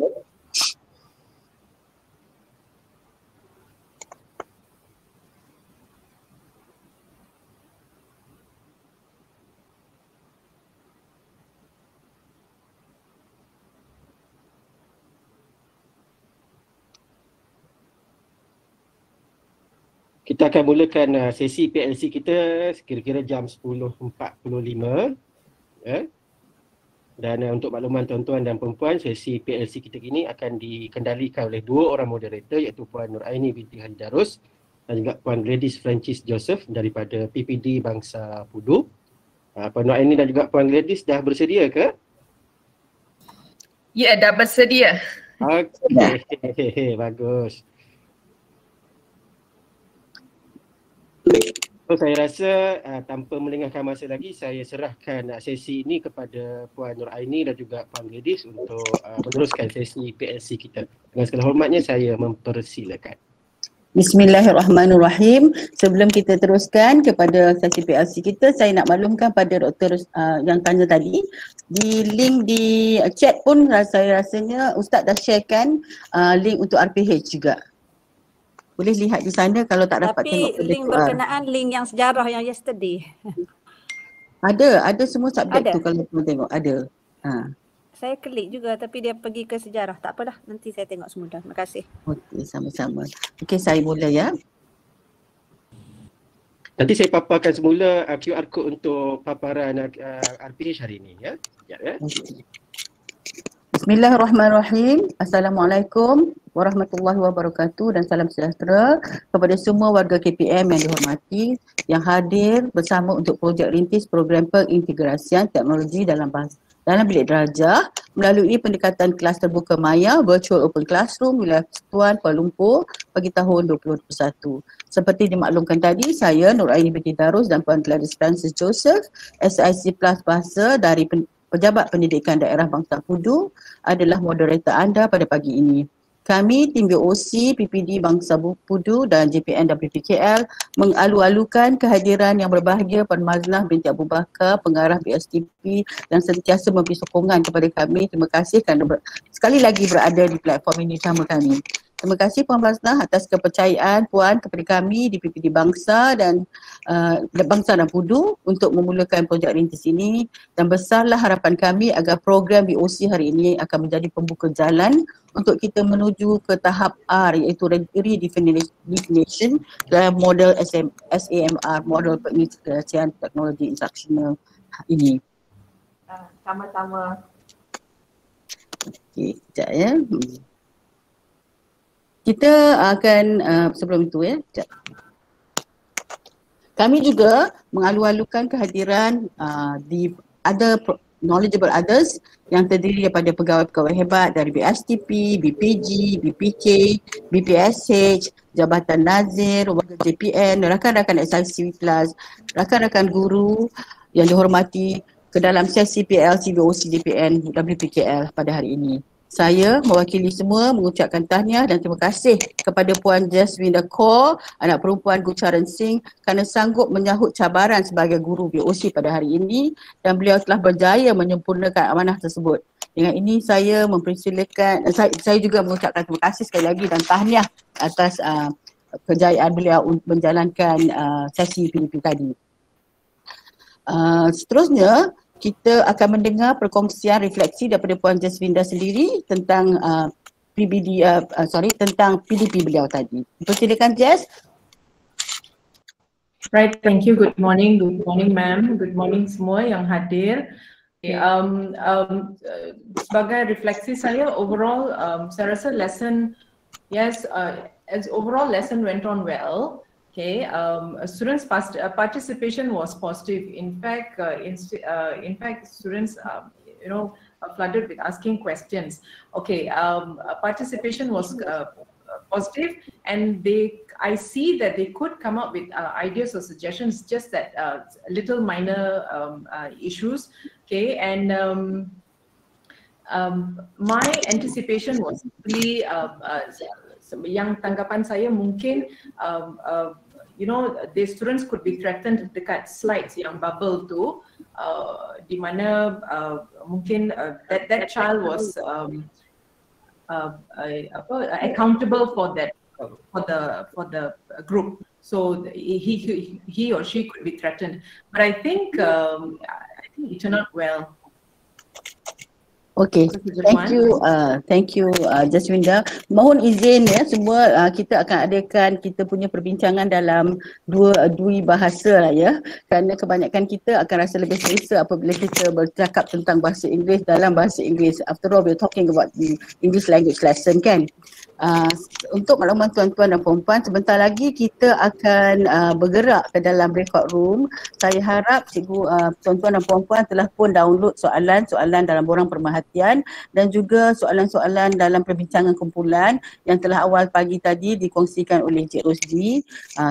Kita akan mulakan sesi PLC kita kira-kira jam 10.45. Ya. Dan untuk makluman tuan-tuan dan perempuan, sesi PLC kita ini akan dikendalikan oleh 2 orang moderator, iaitu Puan Nuraini binti Haji Darus dan juga Puan Gladys Francis Joseph daripada PPD Bahasa Pudu. Puan Nuraini dan juga Puan Gladys dah bersedia ke? Ya, dah bersedia. Okey, bagus. So, saya rasa tanpa melengahkan masa lagi, saya serahkan sesi ini kepada Puan Nuraini dan juga Puan Gladys untuk meneruskan sesi PLC kita. Dengan segala hormatnya, saya mempersilakan. Bismillahirrahmanirrahim. Sebelum kita teruskan kepada sesi PLC kita, saya nak maklumkan pada doktor yang tanya tadi, di link di chat pun saya rasanya Ustaz dah sharekan link untuk RPH juga. Boleh lihat di sana kalau tak dapat tengok. Tapi link berkenaan link yang sejarah yang yesterday. Ada semua subjek tu kalau tuan tengok, ada. Saya klik juga tapi dia pergi ke sejarah. Tak apalah, nanti saya tengok semua dah. Terima kasih. Okey, sama-sama. Okey, saya mula ya. Nanti saya paparkan semula QR code untuk paparan RPH hari ini ya. Sekejap ya. Bismillahirrahmanirrahim. Assalamualaikum warahmatullahi wabarakatuh dan salam sejahtera kepada semua warga KPM yang dihormati yang hadir bersama untuk projek Rintis program pengintegrasian teknologi dalam bilik darjah melalui pendekatan kelas terbuka maya Virtual Open Classroom wilayah Persekutuan Kuala Lumpur bagi tahun 2021. Seperti dimaklumkan tadi, saya Nuraini binti Darus dan Puan Gladys Francis Joseph, SIC Plus Bahasa dari Pejabat Pendidikan Daerah Bangsa Pudu adalah moderator anda pada pagi ini. Kami, tim VOC, PPD Bangsa Pudu dan JPWPKL mengalu-alukan kehadiran yang berbahagia Puan Maznah binti Abu Bakar, pengarah BSTP yang sentiasa memberi sokongan kepada kami. Terima kasih kerana sekali lagi berada di platform ini bersama kami. Terima kasih Puan Maznah atas kepercayaan Puan kepada kami di PPD Bangsa dan Bangsa dan Pudu untuk memulakan projek Rintis ini, dan besarlah harapan kami agar program VOC hari ini akan menjadi pembuka jalan untuk kita menuju ke tahap R, iaitu redefinition dalam model SAMR, model pengintegrasian teknologi instruksional ini. Sama-sama. Okey, sekejap ya. Kita akan sebelum itu ya, sekejap. Kami juga mengalu-alukan kehadiran di other knowledgeable others yang terdiri daripada pegawai-pegawai hebat dari BSTP, BPG, BPK, BPSH, Jabatan Nazir, warga JPN, rakan-rakan SIC Plus, rakan-rakan guru yang dihormati ke dalam sesi PLC VOC JPN WPKL pada hari ini. Saya mewakili semua mengucapkan tahniah dan terima kasih kepada Puan Jasmine Kaur, anak perempuan Gucharan Singh, kerana sanggup menyahut cabaran sebagai guru VOC pada hari ini dan beliau telah berjaya menyempurnakan amanah tersebut. Dengan ini saya mempersilakan, saya juga mengucapkan terima kasih sekali lagi dan tahniah atas kejayaan beliau untuk menjalankan sesi PDP tadi. Seterusnya, kita akan mendengar perkongsian refleksi daripada Puan Jasvinda sendiri tentang tentang PDP beliau tadi. Persilakan Jess. Right, thank you. Good morning ma'am. Good morning semua yang hadir. Okay, sebagai refleksi saya overall, saya rasa lesson, yes, as overall lesson went on well. Okay, students' participation was positive. In fact, students, flooded with asking questions. Okay, participation was positive, and I see that they could come up with ideas or suggestions. Just that little minor issues. Okay, and my anticipation was really. Yang tanggapan saya mungkin the students could be threatened dekat slides yang bubble tu, di mana mungkin that child was accountable for that for the group, so he or she could be threatened. But I think it turned out well. Okey, thank you Jasminda. Mohon izin ya semua, kita akan adakan kita punya perbincangan dalam dua bahasa lah ya. Kerana kebanyakan kita akan rasa lebih selesa apabila kita bercakap tentang bahasa Inggeris dalam bahasa Inggeris. After all, we're talking about the English language lesson kan. Untuk makluman tuan-tuan dan puan-puan, sebentar lagi kita akan bergerak ke dalam breakout room. Saya harap cikgu, tuan-tuan dan puan-puan telah pun download soalan-soalan dalam borang perhatian dan juga soalan-soalan dalam perbincangan kumpulan yang telah awal pagi tadi dikongsikan oleh Cik Rosdi.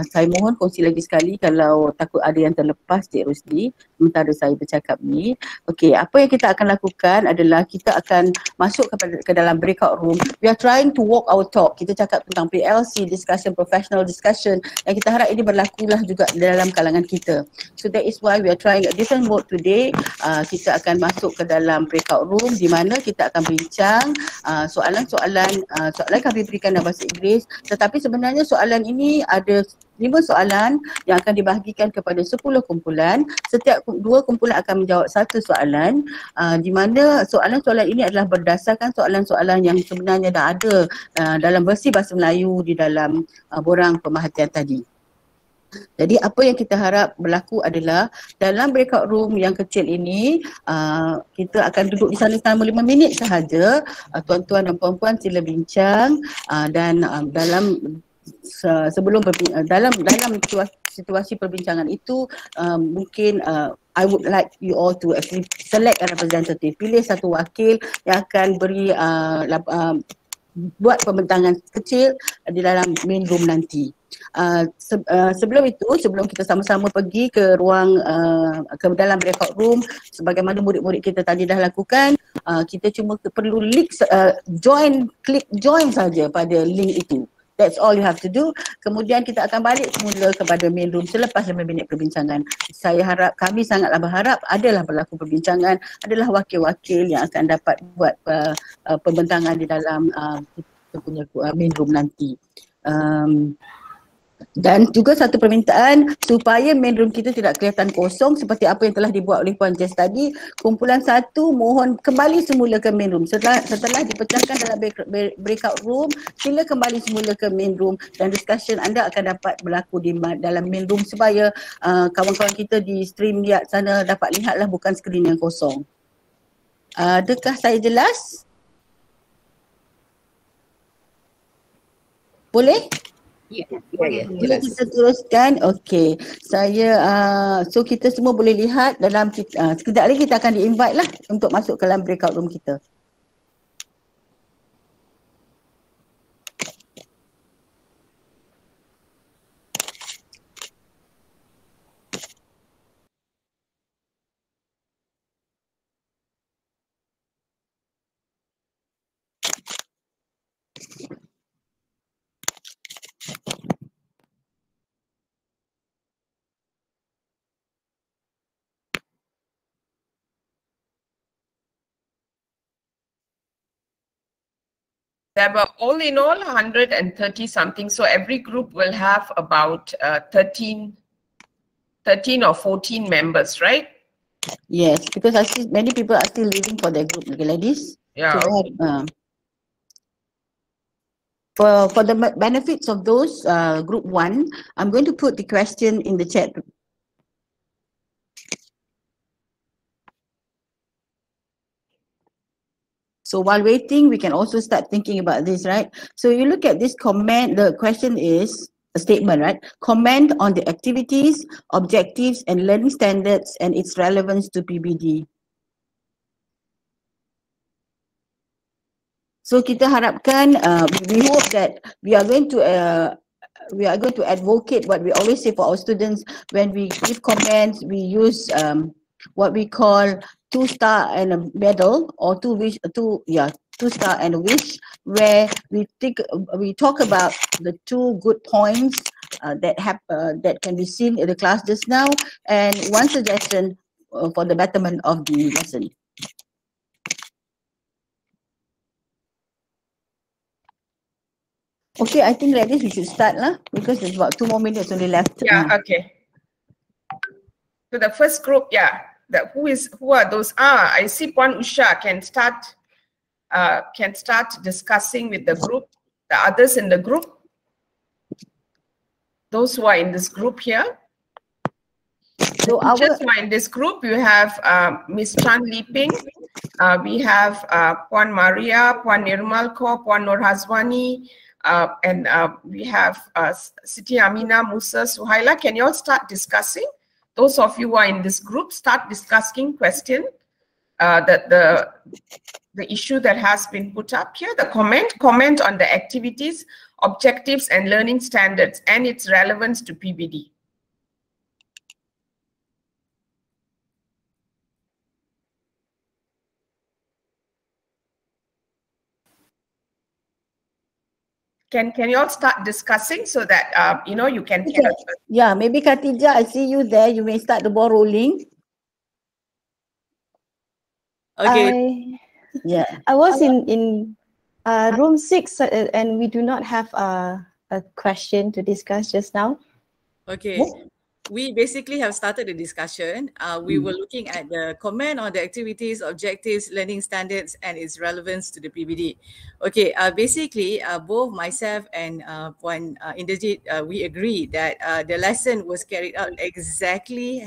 Saya mohon kongsi lagi sekali kalau takut ada yang terlepas Cik Rosdi sementara saya bercakap ni. Okey, apa yang kita akan lakukan adalah kita akan masuk ke dalam breakout room. We are trying to walk our talk. Kita cakap tentang PLC, discussion, professional discussion, dan kita harap ini berlakulah juga dalam kalangan kita. So that is why we are trying a different mode today. Kita akan masuk ke dalam breakout room di mana kita akan bincang soalan-soalan kami berikan dalam bahasa Inggeris, tetapi sebenarnya soalan ini ada 5 soalan yang akan dibahagikan kepada 10 kumpulan. Setiap 2 kumpulan akan menjawab 1 soalan, di mana soalan-soalan ini adalah berdasarkan soalan-soalan yang sebenarnya dah ada dalam versi bahasa Melayu di dalam borang pemerhatian tadi. Jadi apa yang kita harap berlaku adalah dalam breakout room yang kecil ini, kita akan duduk di sana selama 5 minit sahaja. Tuan-tuan dan puan-puan sila bincang dan dalam situasi perbincangan itu mungkin I would like you all to actually select a representative, pilih satu wakil yang akan beri buat pembentangan kecil di dalam main room nanti. Sebelum itu, sebelum kita sama-sama pergi ke ruang ke dalam breakout room sebagaimana murid-murid kita tadi dah lakukan, kita cuma perlu klik join saja pada link itu. That's all you have to do. Kemudian kita akan balik semula kepada main room selepas 5 minit perbincangan. Kami sangatlah berharap adalah berlaku perbincangan, adalah wakil-wakil yang akan dapat buat pembentangan di dalam kita punya main room nanti. Dan juga satu permintaan supaya main room kita tidak kelihatan kosong seperti apa yang telah dibuat oleh Puan Jess tadi. Kumpulan 1 mohon kembali semula ke main room. Setelah dipecahkan dalam breakout room, sila kembali semula ke main room dan discussion anda akan dapat berlaku di dalam main room supaya kawan-kawan kita di stream lihat sana dapat lihatlah bukan skrin yang kosong. Adakah saya jelas? Boleh? Boleh kita teruskan. Okey. So kita semua boleh lihat dalam sekejap lagi kita akan di-invite lah untuk masuk ke dalam breakout room kita. There were all in all 130 something. So every group will have about 13 or 14 members, right? Yes, because I see many people are still leaving for their group, okay, ladies. Yeah. So, for the benefits of those group 1, I'm going to put the question in the chat. So while waiting, we can also start thinking about this, right? So you look at this comment, the question is a statement, right? Comment on the activities, objectives, and learning standards and its relevance to PBD. So kita harapkan, we hope that we are going to advocate what we always say for our students. When we give comments, we use what we call 2-star and a medal, or 2-star and a wish, where we talk about the 2 good points that can be seen in the class just now, and 1 suggestion for the betterment of the lesson. Okay, I think ladies we should start lah, because there's about 2 more minutes only left. Yeah, okay. So the first group, who are those? I see Puan Usha can start discussing with the group, the others in the group. Those who are in this group here. So teachers who are in this group, you have Miss Chan Liping, we have Puan Maria, Puan Nirmal Kaur, Puan Nur Hazwani, and we have Siti Amina, Musa, Suhaila. Can you all start discussing? Those of you who are in this group, start discussing question, the issue that has been put up here, the comment on the activities, objectives and learning standards and its relevance to PBD. Can you all start discussing so that you can hear? Yeah, maybe Khatijah, I see you there. You may start the ball rolling. Okay. I was in room 6 and we do not have a question to discuss just now. Okay. We basically have started the discussion. We were looking at the comment on the activities, objectives, learning standards, and its relevance to the PBD. Okay, basically, both myself and Puan Inderjit, we agree that the lesson was carried out exactly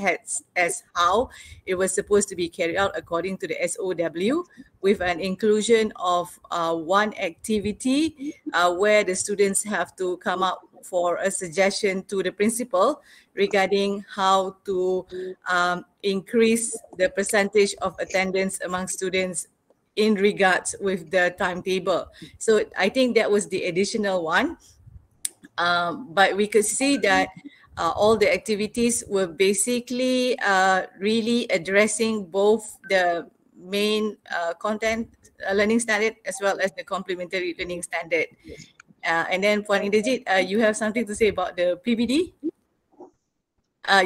as how it was supposed to be carried out according to the SOW, with an inclusion of one activity where the students have to come up for a suggestion to the principal regarding how to increase the percentage of attendance among students in regards with the timetable. So I think that was the additional one. But we could see that all the activities were basically really addressing both the main content learning standard as well as the complementary learning standard. And then Puan Inderjit, you have something to say about the PBD?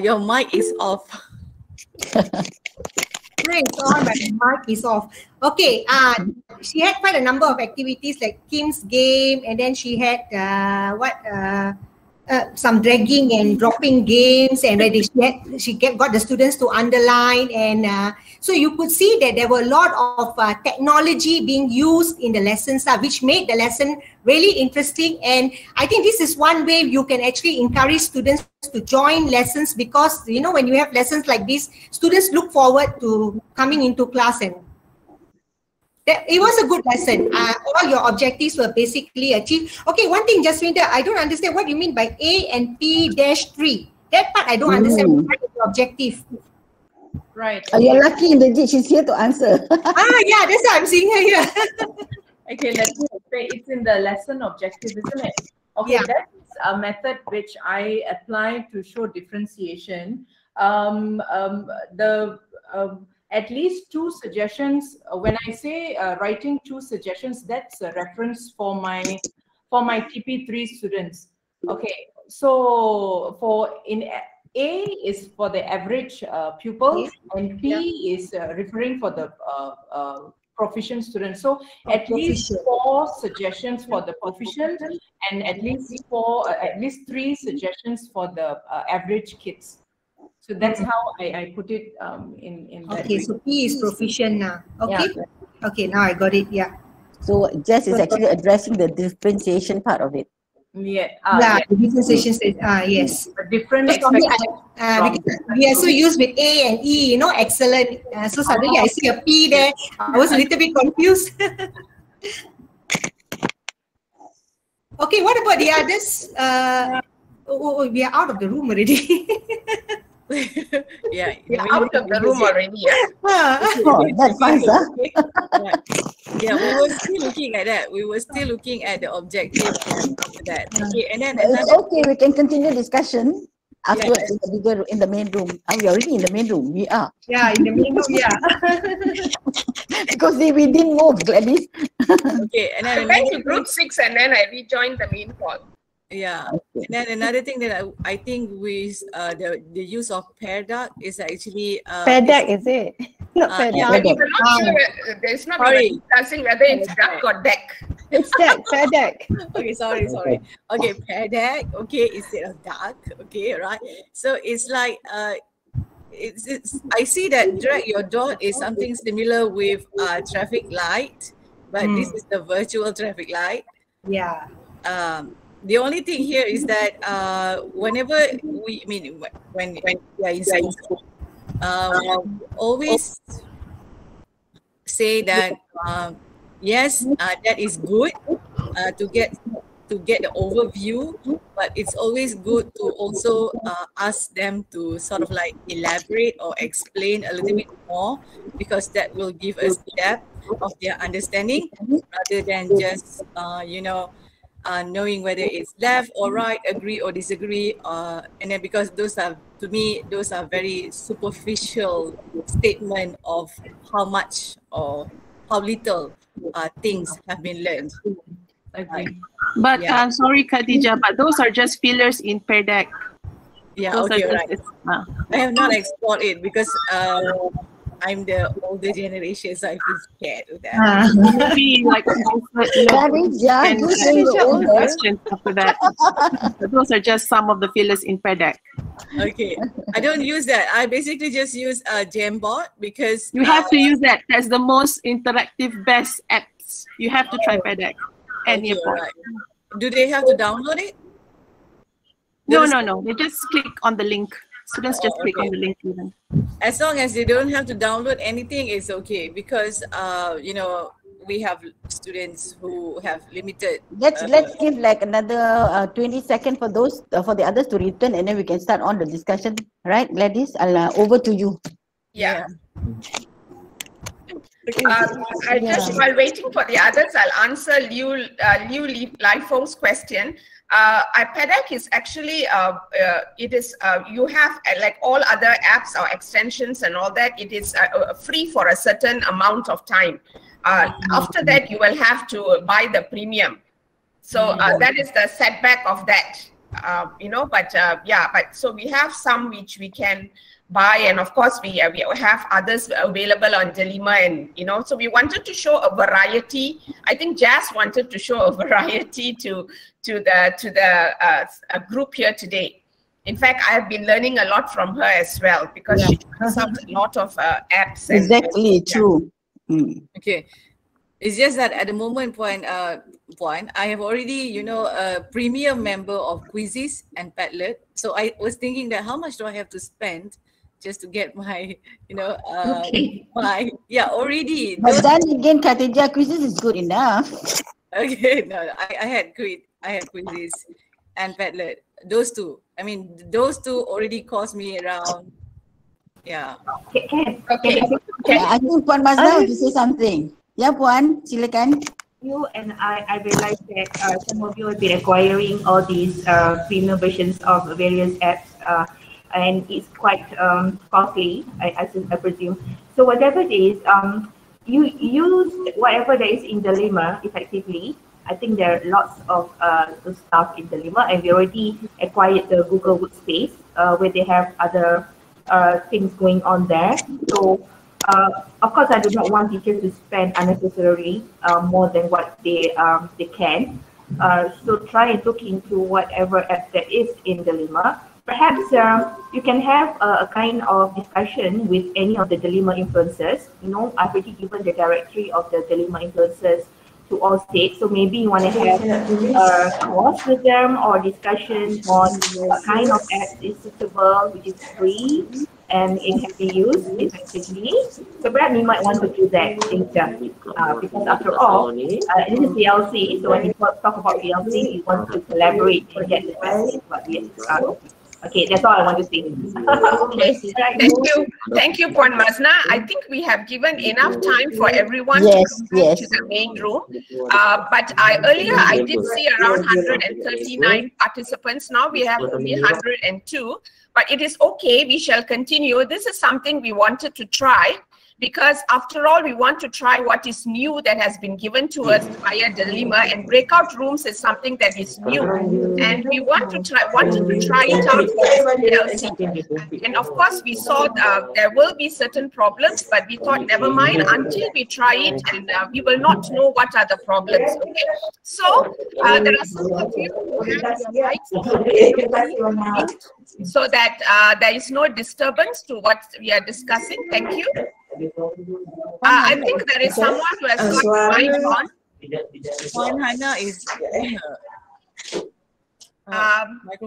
Your mic is off. It's on, but the mic is off. Okay, she had quite a number of activities like Kim's game, and then she had some dragging and dropping games, and she got the students to underline, and so you could see that there were a lot of technology being used in the lessons, which made the lesson really interesting. And I think this is one way you can actually encourage students to join lessons, because when you have lessons like this, students look forward to coming into class, and it was a good lesson. All your objectives were basically achieved. Okay, one thing, Jasminda, I don't understand what you mean by A and P-3. That part I don't understand. What is the objective? Right. You're lucky, Inderjit, she's here to answer. Yeah, that's why I'm seeing her here. Okay, let me say it's in the lesson objective, isn't it? Okay, that's a method which I apply to show differentiation. At least 2 suggestions. When I say writing 2 suggestions, that's a reference for my TP3 students. Okay, so in A is for the average pupil, and P is referring for the proficient students. So at least 4 suggestions for the proficient, and at least 3 suggestions for the average kids. So that's how I put it in that way. So P is proficient now. Okay. Yeah. Okay, now I got it. Yeah. So Jess is actually addressing the differentiation part of it. Yeah. The differentiation is yes. A different we also use with A and E, excellent. So suddenly I see a P there. I was a little bit confused. Okay, what about the others? We are out of the room already. Yeah, we're out of the room already. That's fine, sir. Yeah, we were still looking at that. We were still looking at the objective for that. Okay, and then it's okay. We can continue discussion afterwards in the main room. We are already in the main room. We are. Yeah, in the main room. Yeah. Because we didn't move, Gladys. Okay, and then I went to group 6 and then I rejoined the main call. Yeah, and then another thing that I think with the use of pair duck is actually pair duck, is it? Not pair duck. We're not sure. There's not discussing whether it's duck or deck. It's deck, pair deck. Okay, sorry. Okay, pair deck. Okay, instead of duck. Okay, right. So it's like I see that drag your dot is something similar with traffic light, but this is the virtual traffic light. Yeah. The only thing here is that whenever when we are in school, always say that yes, that is good to get the overview, but it's always good to also ask them to sort of like elaborate or explain a little bit more, because that will give us depth of their understanding rather than just knowing whether it's left or right, agree or disagree, and then because those are, to me, those are very superficial statement of how much or how little things have been learned. But sorry, Khadija, but those are just fillers in PDP. Yeah, those okay, are right. I have not explored it because I'm the older generation, so I feel scared of that. Maybe like questions after that. But those are just some of the fillers in PDP. Okay, I don't use that. I basically just use Jamboard because you have to use that. That's the most interactive, best apps. You have to try PDP. Okay, right. Do they have to download it? No. They just click on the link. Students just click on the link even. As long as they don't have to download anything, it's okay, because we have students who have limited. Let's give like another 20 seconds for those for the others to return, and then we can start on the discussion. Right, Gladys, over to you. Yeah. While waiting for the others, I'll answer Liu Lai Feng's question. PDP is actually you have like all other apps or extensions and all that. It is free for a certain amount of time. After that, you will have to buy the premium. So that is the setback of that. But so we have some which we can buy, and of course we have others available on Delima, and so we wanted to show a variety. I think Jazz wanted to show a variety to the group here today. In fact, I have been learning a lot from her as well, because she has a lot of apps. Exactly, true. Okay, it's just that at the moment point, I have already a premium member of Quizzes and Padlet. So I was thinking that how much do I have to spend just to get my already. But then again, Khatijah, Quizzes is good enough. Okay, no, I had Quizzes and Padlet. Those two. I mean, those two already cost me around. Yeah. Okay. I think Puan Mazda want to say something. Yeah, Puan, silakan. You and I realized that some of you have been acquiring all these premium versions of various apps, and it's quite costly, I presume. So whatever it is, you use whatever there is in Delima effectively. I think there are lots of stuff in Delima, and we already acquired the Google Workspace where they have other things going on there. So of course, I do not want teachers to spend unnecessarily more than what they can. So try and look into whatever app there is in Delima. Perhaps you can have a kind of discussion with any of the Delima influencers. I've already given the directory of the Delima influencers to all states. So maybe you want to have a course with them or discussion on what kind of app is suitable, which is free, and it can be used effectively. So perhaps you might want to do that because after all, this is PLC. So when you talk about PLC, you want to collaborate and get the best of what we have. Okay, that's all I want to say. Okay. Thank you, Puan Mazna. I think we have given enough time for everyone to come to the main room. But earlier I did see around 139 participants. Now we have only 102. But it is okay. We shall continue. This is something we wanted to try, because after all, we want to try what is new that has been given to us via Delima, and breakout rooms is something that is new, and we wanted to try it out for PLC. And of course, we saw there will be certain problems, but we thought never mind until we try it, and we will not know what are the problems. Okay, so there are some of you who have your mics so that there is no disturbance to what we are discussing. Thank you. I think there is someone who has got mic on. Hannah is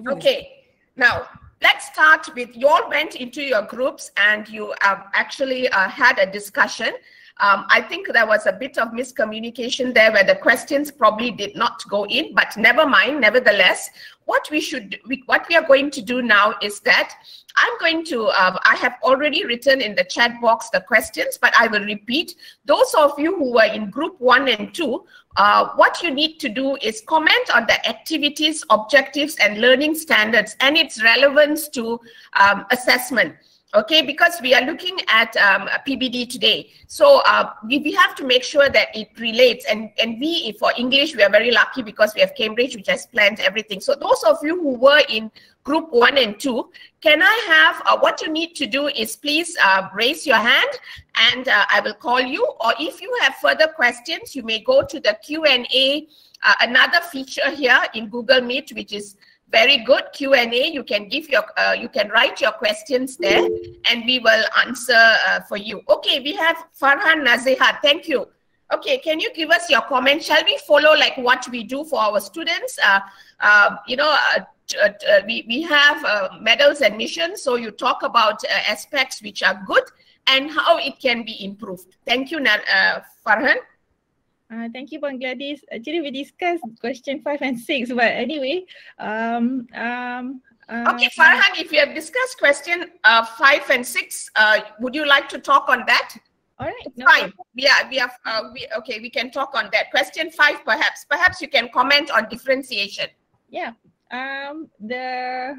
okay. Now let's start with, you all went into your groups and you actually had a discussion. I think there was a bit of miscommunication there where the questions probably did not go in, but never mind. Nevertheless, what we are going to do now is that I'm going to, I have already written in the chat box the questions, but I will repeat. Those of you who were in group 1 and 2, what you need to do is comment on the activities, objectives, and learning standards and its relevance to assessment. Okay, because we are looking at PBD today. So we have to make sure that it relates. And we, for English, we are very lucky because we have Cambridge, which has planned everything. So those of you who were in group 1 and 2, can I have, what you need to do is please raise your hand and I will call you. Or if you have further questions, you may go to the Q&A, another feature here in Google Meet, which is very good, Q&A. You can give your, you can write your questions there, and we will answer for you. Okay, we have Farhan Nazeha. Thank you. Okay, can you give us your comment? Shall we follow like what we do for our students? You know, we have medals and missions. So you talk about aspects which are good and how it can be improved. Thank you, Farhan. Thank you, Gladys. Actually, we discussed question 5 and 6, but anyway. Okay, Farhan, if you have discussed question 5 and 6, would you like to talk on that? All right. No fine. Okay, we can talk on that. Question 5, perhaps. Perhaps you can comment on differentiation. Yeah. The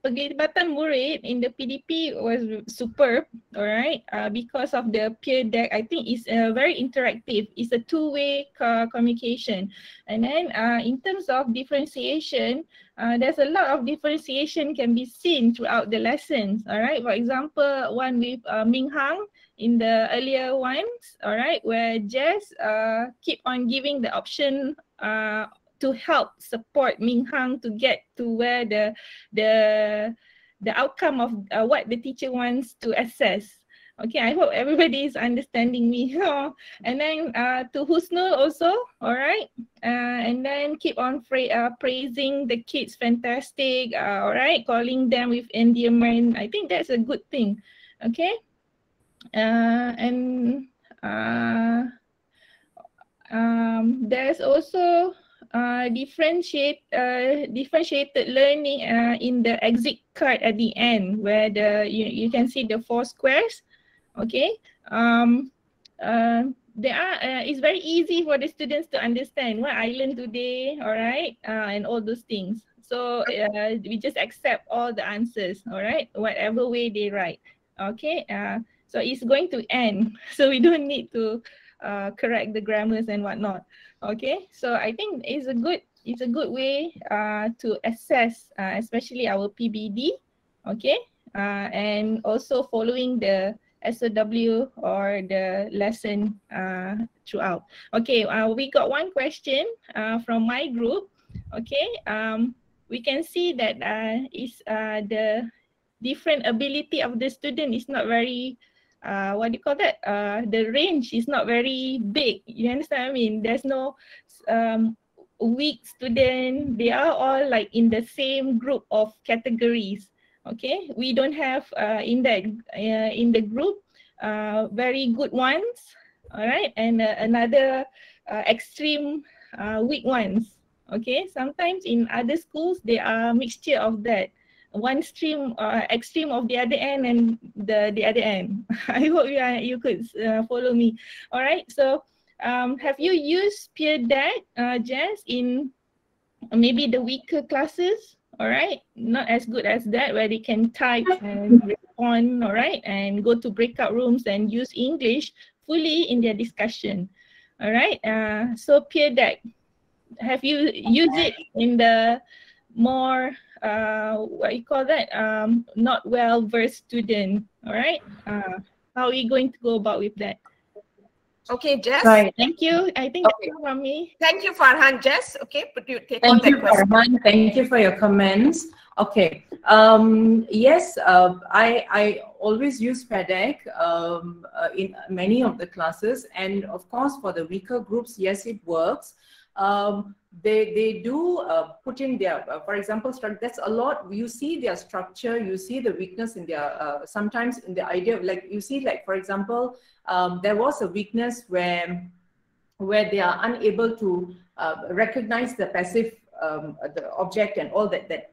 penglibatan murid in the PDP was superb, all right, because of the peer deck. I think it's very interactive. It's a two-way communication. And then in terms of differentiation, there's a lot of differentiation can be seen throughout the lessons, all right. For example, one with Ming Hang in the earlier ones, all right, where Jess keep on giving the option to help support Ming Hang to get to where the outcome of what the teacher wants to assess. Okay, I hope everybody is understanding me. And then to Husnul also, all right, and then keep on praising the kids, fantastic, all right, calling them with endearment. I think that's a good thing. Okay, and there's also differentiated learning in the exit card at the end, where you can see the 4 squares. Okay, it's very easy for the students to understand what I learned today, all right, and all those things. So we just accept all the answers, all right, whatever way they write. Okay, so it's going to end, so we don't need to correct the grammars and whatnot. Okay, so I think it's a good way to assess, especially our PBD. Okay, and also following the SOW or the lesson throughout. Okay, we got one question from my group. Okay, we can see that is the different ability of the student is not very what do you call that? The range is not very big. You understand what I mean? There's no weak student. They are all like in the same group of categories. Okay, we don't have in the group very good ones. All right, and another extreme weak ones. Okay, sometimes in other schools they are mixture of that. One stream extreme of the other end and the other end. I hope you could follow me. All right, so have you used peer deck, Jess, in maybe the weaker classes? All right, not as good as that, where they can type and respond, all right, and go to breakout rooms and use English fully in their discussion. All right, so peer deck, have you used it in the more what you call that, not well versed student? All right, how are you going to go about with that? Okay, Jess. Right. Thank you. I think okay. That's all from me. Thank you, Farhan. Jess, okay, but you take Thank on you, that question. Farhan. Thank you for your comments. Okay. Yes, I always use PDEC in many of the classes, and of course for the weaker groups, yes, it works. They do put in their, for example, that's a lot. You see their structure, you see the weakness in their, sometimes in the idea of, like, you see, like, for example, there was a weakness where they are unable to recognize the passive, the object and all that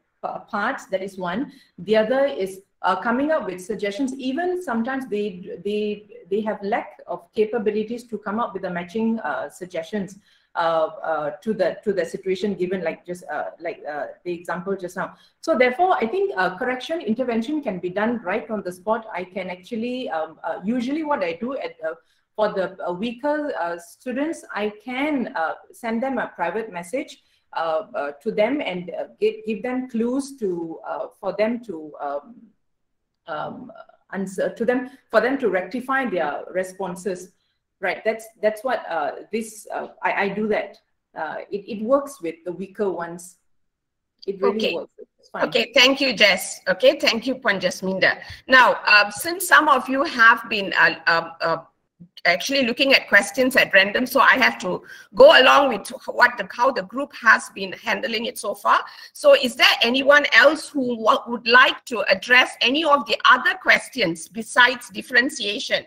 parts. That is one. The other is coming up with suggestions. Even sometimes they have lack of capabilities to come up with the matching suggestions to the situation given, like just the example just now. So therefore, I think correction intervention can be done right on the spot. I can actually usually what I do for the weaker students, I can send them a private message to them and give them clues to for them to answer to them, for them to rectify their responses. Right, that's what I do that. It works with the weaker ones. It really works. It's fine. Okay, thank you, Jess. Okay, thank you, Puan Jasminda. Now, since some of you have been actually looking at questions at random, so I have to go along with how the group has been handling it so far. So is there anyone else who would like to address any of the other questions besides differentiation?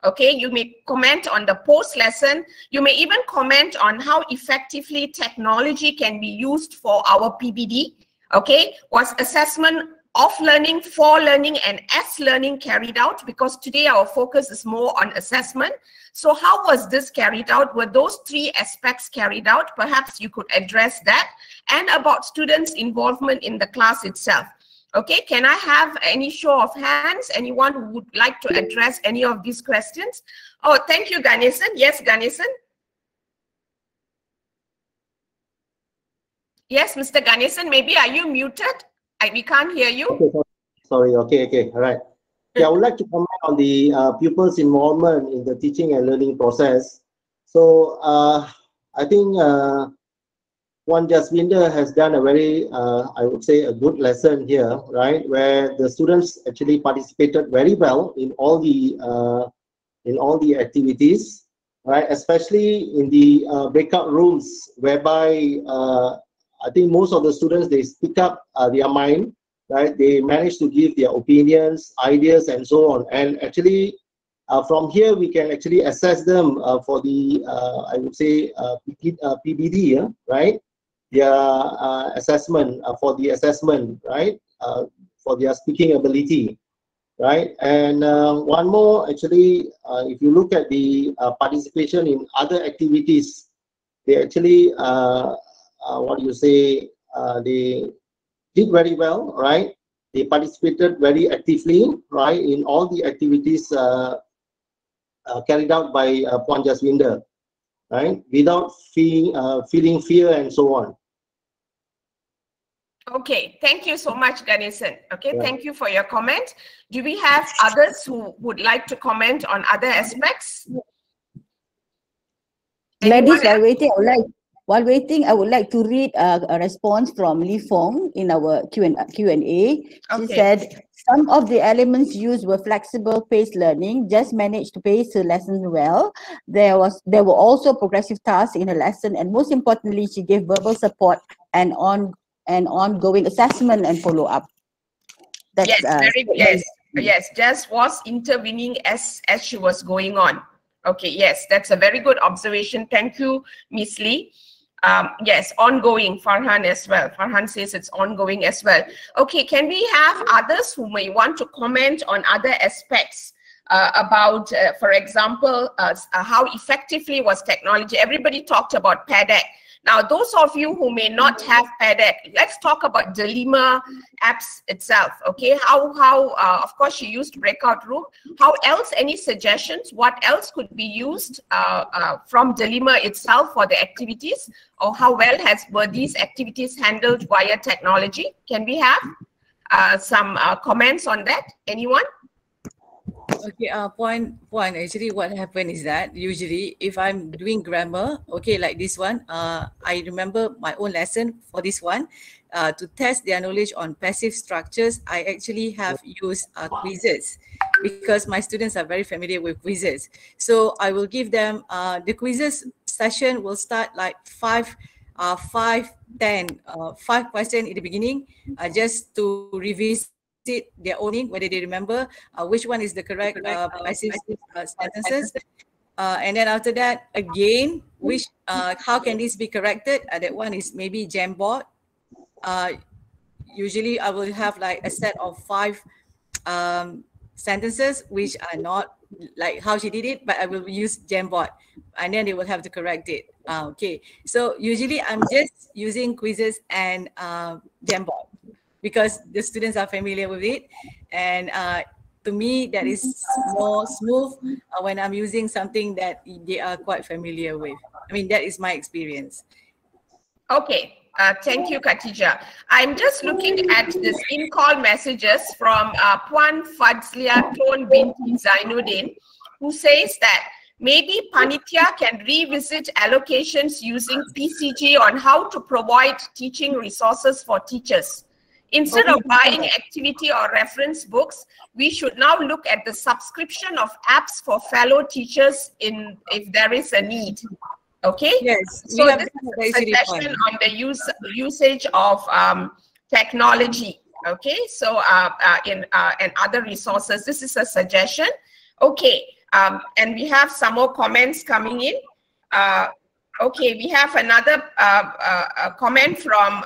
Okay, you may comment on the post lesson. You may even comment on how effectively technology can be used for our PBD. Okay, was assessment of learning, for learning, and as learning carried out? Because today our focus is more on assessment. So how was this carried out? Were those three aspects carried out? Perhaps you could address that. And about students' involvement in the class itself. Okay, can I have any show of hands? Anyone who would like to address any of these questions? Oh, thank you, Ganesan. Yes, Ganesan. Yes, Mr. Ganesan, maybe are you muted? We can't hear you. Okay, sorry. Okay, all right. Yeah, I would like to comment on the pupils' involvement in the teaching and learning process. So I think Puan Jasminda has done a very, I would say, a good lesson here, right? Where the students actually participated very well in all the activities, right? Especially in the breakout rooms, whereby I think most of the students, they speak up their mind, right? They manage to give their opinions, ideas, and so on. And actually, from here, we can actually assess them for the, I would say, PBD, right? Their assessment, for the assessment, right? For their speaking ability, right? And one more, actually, if you look at the participation in other activities, they actually, what do you say, they did very well, right? They participated very actively, right, in all the activities carried out by Puan Jasminda, right, without feeling fear and so on. Okay, thank you so much, Ganesan. Okay, Yeah. Thank you for your comment. Do we have others who would like to comment on other aspects? Ladies, while waiting, I would like to read a response from Li Fong in our Q&A. She said, some of the elements used were flexible paced learning, just managed to pace the lesson well. There were also progressive tasks in her lesson, and most importantly, she gave verbal support and ongoing assessment and follow-up. Yes, Jess was intervening as she was going on. Okay, yes, that's a very good observation. Thank you, Miss Lee. Yes, ongoing, Farhan as well. Farhan says it's ongoing as well. Okay, can we have others who may want to comment on other aspects about, for example, how effectively was technology? Everybody talked about PDEC. Now, those of you who may not have PDEC, let's talk about the Lima apps itself, okay? How of course, she used breakout room. How else, any suggestions? What else could be used from Delima itself for the activities? Or how well were these activities handled via technology? Can we have some comments on that? Anyone? Okay, point. Actually, what happened is that usually if I'm doing grammar, okay, like this one, I remember my own lesson for this one. To test their knowledge on passive structures, I actually have used quizzes because my students are very familiar with quizzes. So I will give them the quizzes session will start like 5 questions in the beginning, just to revisit their owning, whether they remember which one is the correct passive sentences. And then after that, again, which how can this be corrected? That one is maybe Jamboard. Usually I will have like a set of 5 sentences which are not like how she did it, but I will use Jamboard and then they will have to correct it. Okay, so usually I'm just using quizzes and Jamboard because the students are familiar with it, and to me that is more smooth when I'm using something that they are quite familiar with. I mean, that is my experience. Okay. Thank you, Khatijah. I'm just looking at this in-call messages from Puan Fadzlia Tun binti Zainuddin, who says that maybe Panitia can revisit allocations using PCG on how to provide teaching resources for teachers. Instead of buying activity or reference books, we should now look at the subscription of apps for fellow teachers if there is a need. Okay. Yes. So this is a suggestion on the usage of technology. Okay. So and other resources. This is a suggestion. Okay. And we have some more comments coming in. Okay. We have another comment from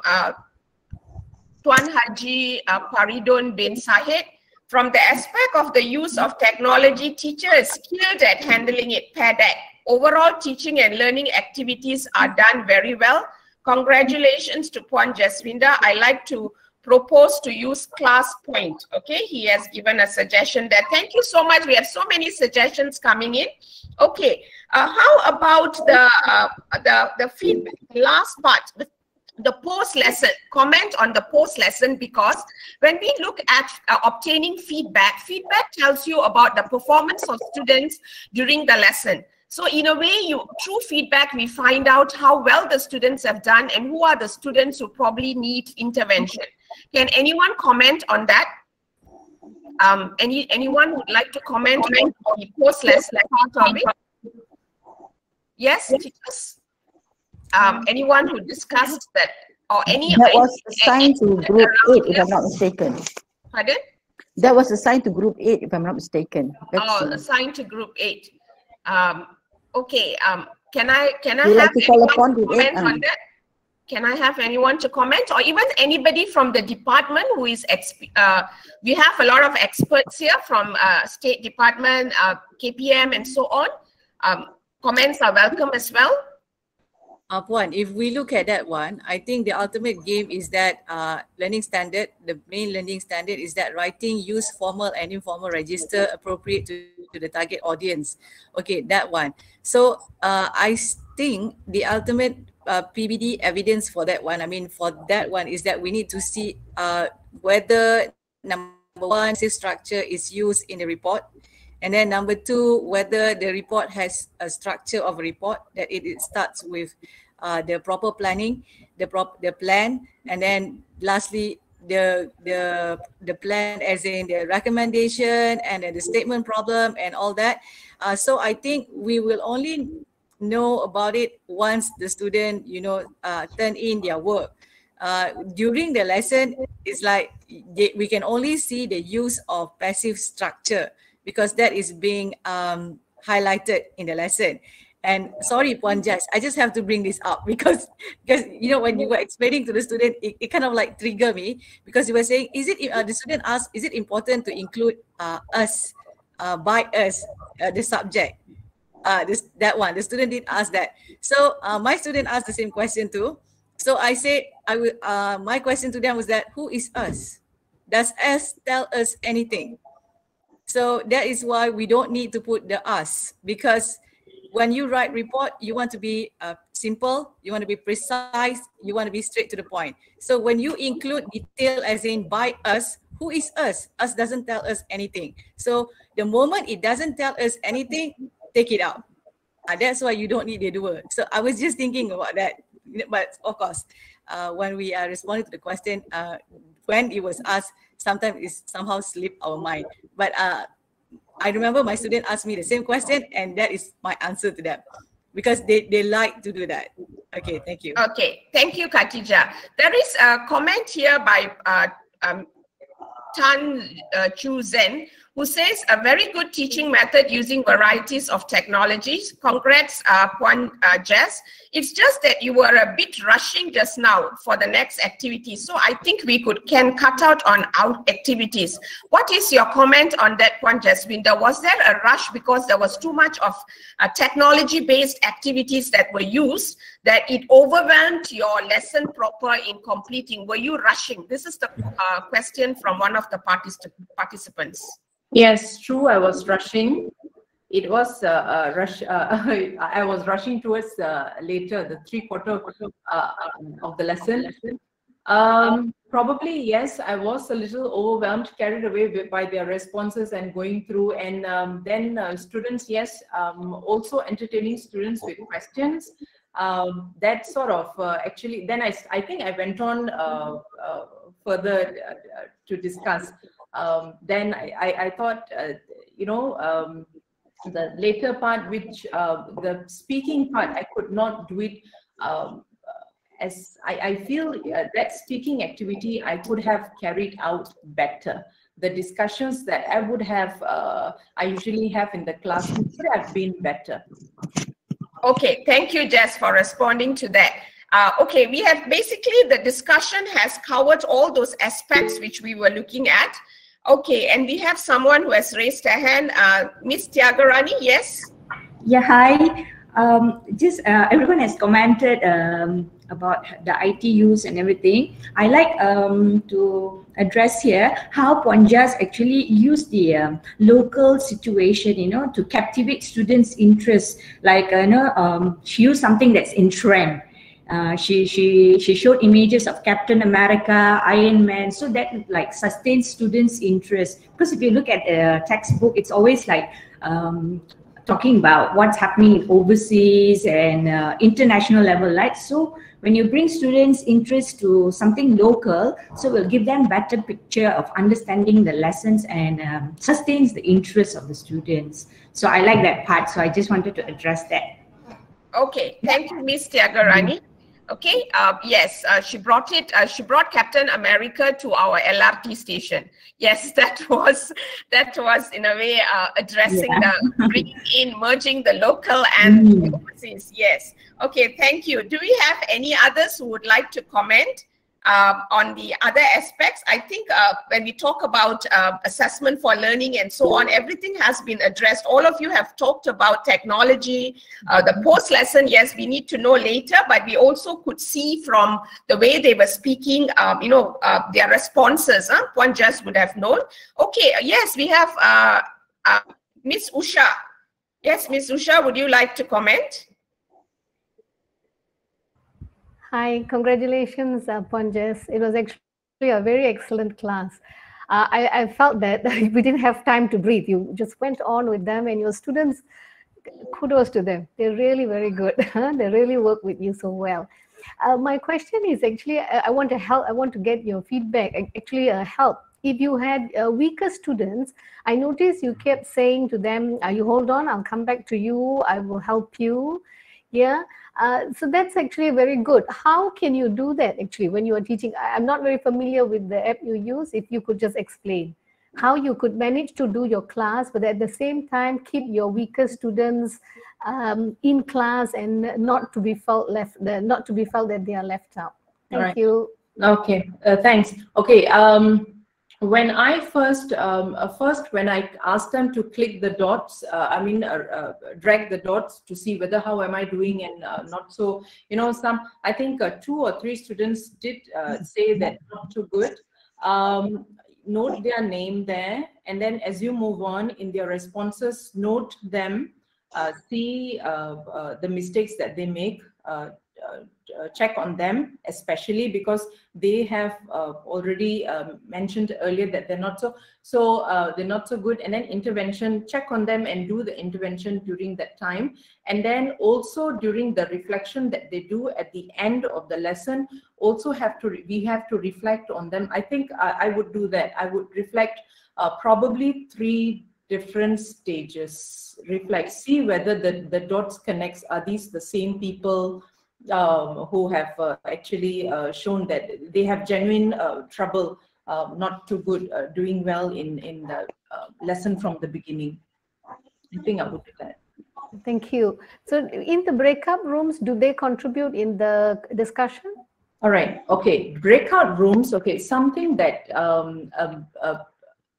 Tuan Haji Paridon bin Sahid. From the aspect of the use of technology, teacher is skilled at handling it. PDEC. Overall teaching and learning activities are done very well. Congratulations to Puan Jaswinda. I like to propose to use class point. Okay, he has given a suggestion there. Thank you so much. We have so many suggestions coming in. Okay, how about the feedback, last part, the post lesson, comment on the post lesson, because when we look at obtaining feedback, feedback tells you about the performance of students during the lesson. So in a way, through feedback, we find out how well the students have done and who are the students who probably need intervention. Can anyone comment on that? Anyone would like to comment on the post-lesson part of it? Yes, teachers? Anyone who discussed that or any? That was assigned to group 8, if I'm not mistaken. Pardon? That was assigned to group 8, if I'm not mistaken. Assigned to group 8. Okay. Can I have anyone comment on that? Can I have anyone to comment, or even anybody from the department who is we have a lot of experts here from State Department, KPM, and so on. Comments are welcome as well. Puan, if we look at that one, I think the ultimate game is that learning standard, the main learning standard is that writing use formal and informal register appropriate to the target audience. Okay, that one. So I think the ultimate PBD evidence for that one, is that we need to see whether number one, passive structure is used in the report. And then number 2, whether the report has a structure of a report, that it starts with the proper planning, the plan, and then lastly the plan as in the recommendation and then the statement problem and all that. So I think we will only know about it once the student, turn in their work. During the lesson, it's like we can only see the use of passive structure, because that is being highlighted in the lesson. And sorry, Puan Jas, I just have to bring this up because when you were explaining to the student, it kind of like triggered me, because you were saying, the student asked, is it important to include us, by us, the subject? That one, the student did ask that. So my student asked the same question too. So I said, my question to them was that, who is us? Does us tell us anything? So that is why we don't need to put the us, because when you write report, you want to be simple, you want to be precise, you want to be straight to the point. So when you include detail as in by us, Who is us? Us doesn't tell us anything. So the moment it doesn't tell us anything, take it out. That's why you don't need the doer. So I was just thinking about that. But of course, when we are responding to the question, when it was asked, sometimes it somehow slipped our mind. But I remember my student asked me the same question, and that is my answer to them, because they like to do that. Okay, thank you. Okay, thank you, Khatijah. There is a comment here by Tan Chu Zen, who says a very good teaching method using varieties of technologies. Congrats, Puan Jess. It's just that you were a bit rushing just now for the next activity. So I think we can cut out on our activities. What is your comment on that, Puan Jaswinda? Was there a rush because there was too much of technology-based activities that were used that it overwhelmed your lesson proper in completing? Were you rushing? This is the question from one of the participants. Yes, true. I was rushing. It was a rush. I was rushing towards later, the 3/4 of the lesson. Probably, yes, I was a little overwhelmed, carried away by their responses and going through. And then students, yes, also entertaining students with questions. That sort of actually, then I think I went on further to discuss. Then I thought, you know, the later part, which the speaking part, I could not do it as I feel that speaking activity I could have carried out better. The discussions that I would have, I usually have in the classroom could have been better. Okay, thank you, Jess, for responding to that. Okay, we have basically, the discussion has covered all those aspects which we were looking at. Okay, and we have someone who has raised a hand. Miss Tiagarani, yes? Yeah, hi. Just everyone has commented about the IT use and everything. I like to address here how Ponjas actually use the local situation, you know, to captivate students' interest. Like, you know, she used something that's in trend. She showed images of Captain America, Iron Man, so that like sustains students' interest. Because if you look at the textbook, it's always like talking about what's happening overseas and international level, right? So when you bring students' interest to something local, so we'll give them better picture of understanding the lessons and sustains the interest of the students. So I like that part. So I just wanted to address that. Okay, thank you, Miss Tiagarani. Okay, yes, she brought Captain America to our LRT station. Yes, that was in a way addressing the bringing in, merging the local and the overseas. Yes. Okay, thank you. Do we have any others who would like to comment on the other aspects? I think when we talk about assessment for learning and so on, everything has been addressed. All of you have talked about technology, the post lesson. Yes, we need to know later, but we also could see from the way they were speaking, you know, their responses. One just would have known. Okay, yes, we have Miss Usha. Yes, Miss Usha, would you like to comment? Hi, congratulations, Ponjas. It was actually a very excellent class. I felt that we didn't have time to breathe. You just went on with them, and your students, kudos to them. They're really very good. They really work with you so well. My question is actually, I want to get your feedback, actually help. If you had weaker students, I noticed you kept saying to them, you hold on, I'll come back to you, I will help you. Yeah. So that's actually very good. How can you do that actually when you are teaching? I'm not very familiar with the app you use. If you could just explain how you could manage to do your class, but at the same time keep your weaker students in class and not to be felt that they are left out. Thank you. Okay, thanks. Okay. When I first when I asked them to click the dots, drag the dots to see whether how am I doing and not so, you know, I think 2 or 3 students did say that not too good. Note their name there, and then as you move on in their responses, note them, see the mistakes that they make, check on them, especially because they have already mentioned earlier that they're not so good, and then intervention, check on them and do the intervention during that time. And then also during the reflection that they do at the end of the lesson, also we have to reflect on them. I think I would do that. I would reflect probably 3 different stages. Reflect, see whether the dots connects, are these the same people who have actually shown that they have genuine trouble, not too good, doing well in the lesson from the beginning. I think I would do that. Thank you. So in the breakout rooms, do they contribute in the discussion? All right. Okay. Breakout rooms. Okay. Something that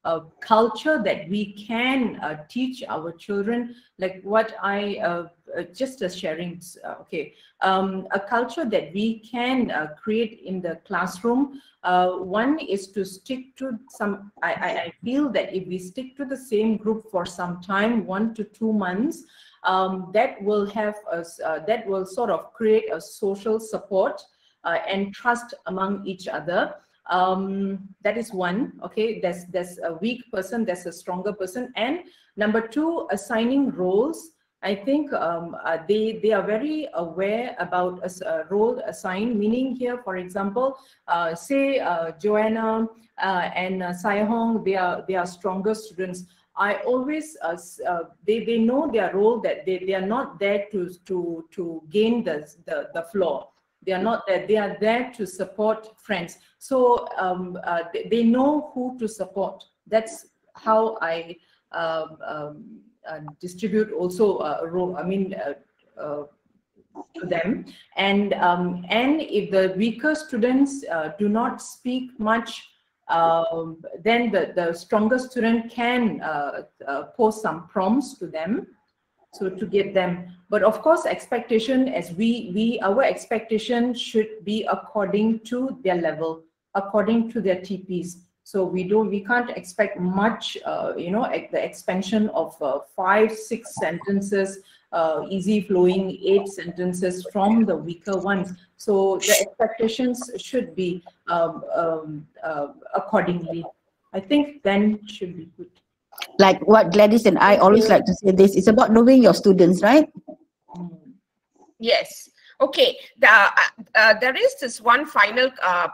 a culture that we can teach our children, like what I just sharing. Okay. A culture that we can create in the classroom. One is to stick to some. I feel that if we stick to the same group for some time, 1 to 2 months, that will have us. That will sort of create a social support and trust among each other. That is one. Okay, there's a weak person, there's a stronger person. And number 2, assigning roles. I think they are very aware about a role assigned, meaning here, for example, say Joanna and Sai Hong, they are stronger students. I always they know their role, that they are not there to gain the floor. They are not there. They are there to support friends. So they know who to support. That's how I distribute also a role. I mean, to them. And if the weaker students do not speak much, then the stronger student can post some prompts to them, so to get them. But of course, expectation, as our expectation should be according to their level, according to their TPs. So we can't expect much, you know, the expansion of 5, 6 sentences, easy flowing 8 sentences from the weaker ones. So the expectations should be accordingly. I think then should be good. Like what Gladys and I always like to say, this it's about knowing your students, right? Yes. Okay. There is this one final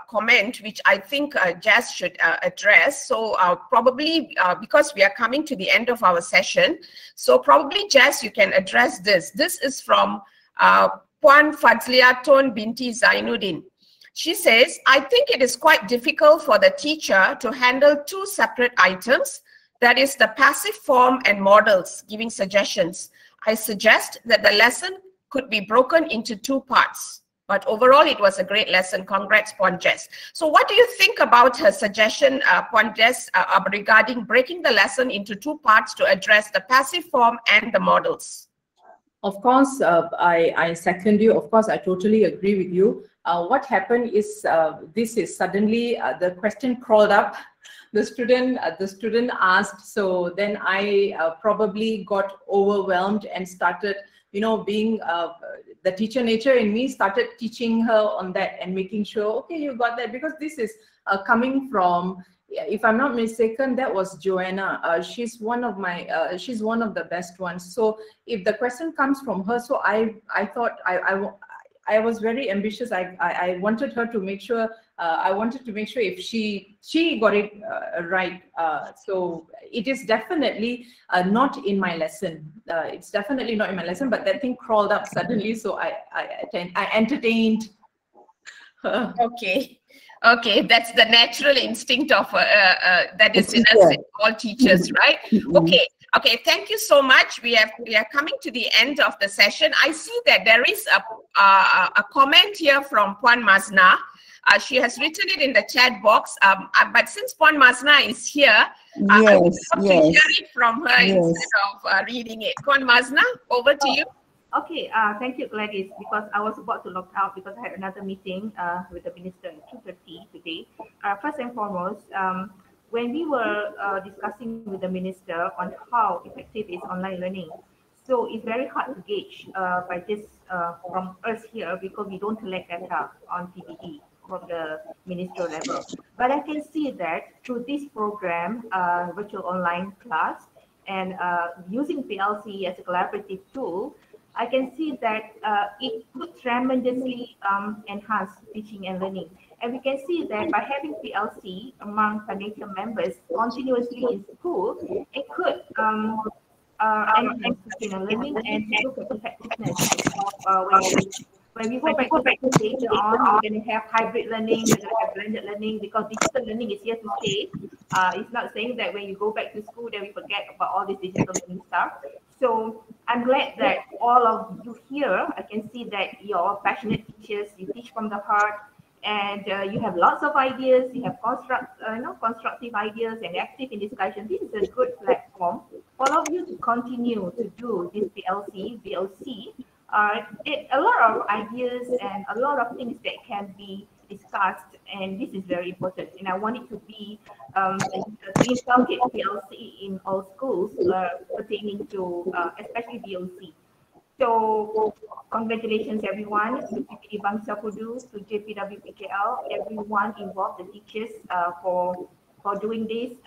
comment which I think Jazz should address. So probably because we are coming to the end of our session, so probably Jazz, you can address this. This is from Puan Fadzliaton binti Zainuddin. She says, I think it is quite difficult for the teacher to handle 2 separate items, that is the passive form and models, giving suggestions. I suggest that the lesson could be broken into 2 parts. But overall, it was a great lesson. Congrats, Puan Jess. So what do you think about her suggestion, Puan Jess, regarding breaking the lesson into 2 parts to address the passive form and the models? Of course, I second you. Of course, I totally agree with you. What happened is this is suddenly the question crawled up. The student asked, so then I probably got overwhelmed and started, you know, being the teacher nature in me started teaching her on that and making sure, okay, you got that, because this is coming from, if I'm not mistaken, that was Joanna. She's one of my, she's one of the best ones. So if the question comes from her, so I thought I was very ambitious. I wanted her to make sure. I wanted to make sure if she got it right. So it is definitely not in my lesson. It's definitely not in my lesson. But that thing crawled up suddenly, so I entertained her. Okay. Okay, that's the natural instinct of that is in us, in all teachers, right? Okay. Okay, thank you so much. We are coming to the end of the session. I see that there is a comment here from Puan Mazna. She has written it in the chat box. But since Puan Mazna is here, I would love to hear it from her instead of reading it. Puan Mazna, over to you. Okay, thank you, Gladys, because I was about to log out because I had another meeting with the minister at 2:30 today. First and foremost, when we were discussing with the minister on how effective is online learning, So it's very hard to gauge by just from us here because we don't collect data on PBD from the ministerial level. But I can see that through this program, virtual online class, and using PLC as a collaborative tool, I can see that it could tremendously enhance teaching and learning. And we can see that by having PLC among financial members continuously in school, it could enhance teaching and learning and improve the effectiveness of when we go back to later on, we're going to have hybrid learning, we're going to have blended learning, because digital learning is here to stay. It's not saying that when you go back to school, then we forget about all this digital learning stuff. So I'm glad that all of you here, I can see that you're passionate teachers, you teach from the heart, and you have lots of ideas, you have constructive ideas and active in discussion. This is a good platform for all of you to continue to do this PLC, VOC. A lot of ideas and a lot of things that can be discussed, and this is very important. And I want it to be inculcate PLC in all schools pertaining to especially VOC. So congratulations everyone, to PPD Bangsa Kudu, to JPWPKL, everyone involved, the teachers for doing this.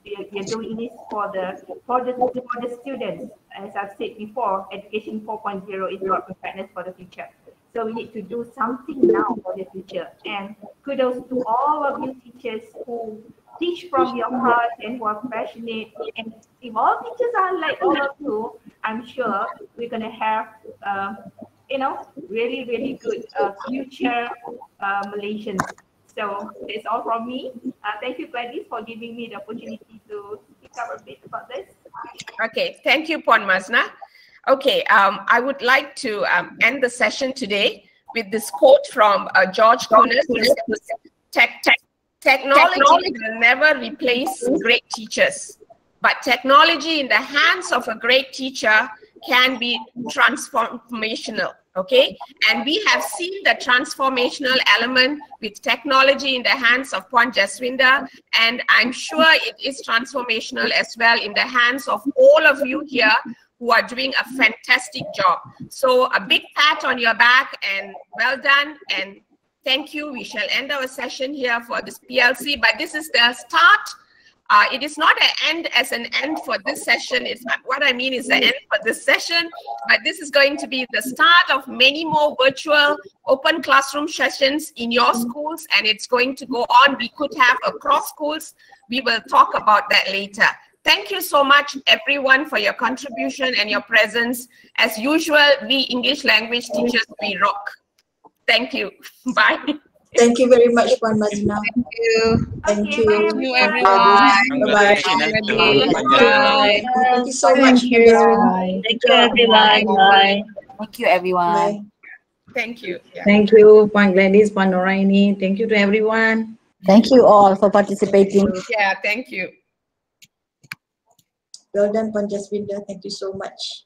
We are doing this for the students. As I've said before, education 4.0 is about preparedness for the future. So we need to do something now for the future. And kudos to all of you teachers who teach from your heart and who are passionate. And if all teachers are like all of you, I'm sure we're going to have, really, really good future Malaysians. So that's all from me. Thank you, Gladys, for giving me the opportunity to speak up a bit about this. Okay, thank you, Puan Mazna. Okay, I would like to end the session today with this quote from George Counas. Technology will never replace great teachers, but technology in the hands of a great teacher can be transformational. Okay, and we have seen the transformational element with technology in the hands of Puan Jaswinda, and I'm sure it is transformational as well in the hands of all of you here who are doing a fantastic job. So a big pat on your back and well done, and thank you. We shall end our session here for this PLC, but this is the start. It is not an end for this session. It's not, what I mean is the end for this session, but this is going to be the start of many more virtual open classroom sessions in your schools, and it's going to go on. We could have across schools. We will talk about that later. Thank you so much, everyone, for your contribution and your presence. As usual, we English language teachers, we rock. Thank you. Bye. Thank you very much, Puan Mazna. Thank you. Thank you. Thank you, everyone. Bye-bye. Bye. Thank you so much. Thank you. Thank you, everyone. Bye. Thank you, everyone. Thank you. Yeah. Thank you, Puan Gladys, Puan Noraini. Thank you to everyone. Thank you all for participating. Yeah, thank you. Well done, Puan Jaswinda. Thank you so much.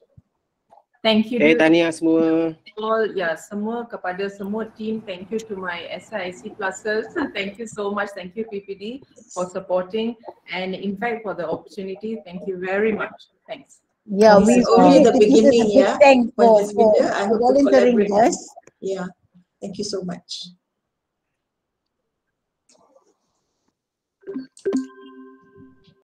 Thank you. Tahniah semua. All, semua kepada semua team. Thank you to my SIC classes. Thank you so much. Thank you PPD for supporting, and in fact for the opportunity. Thank you very much. Thanks. Yeah, we only the beginning. Yeah, thank Puan for Jaswinda. I hope to volunteering collaborate. us. Yeah, thank you so much.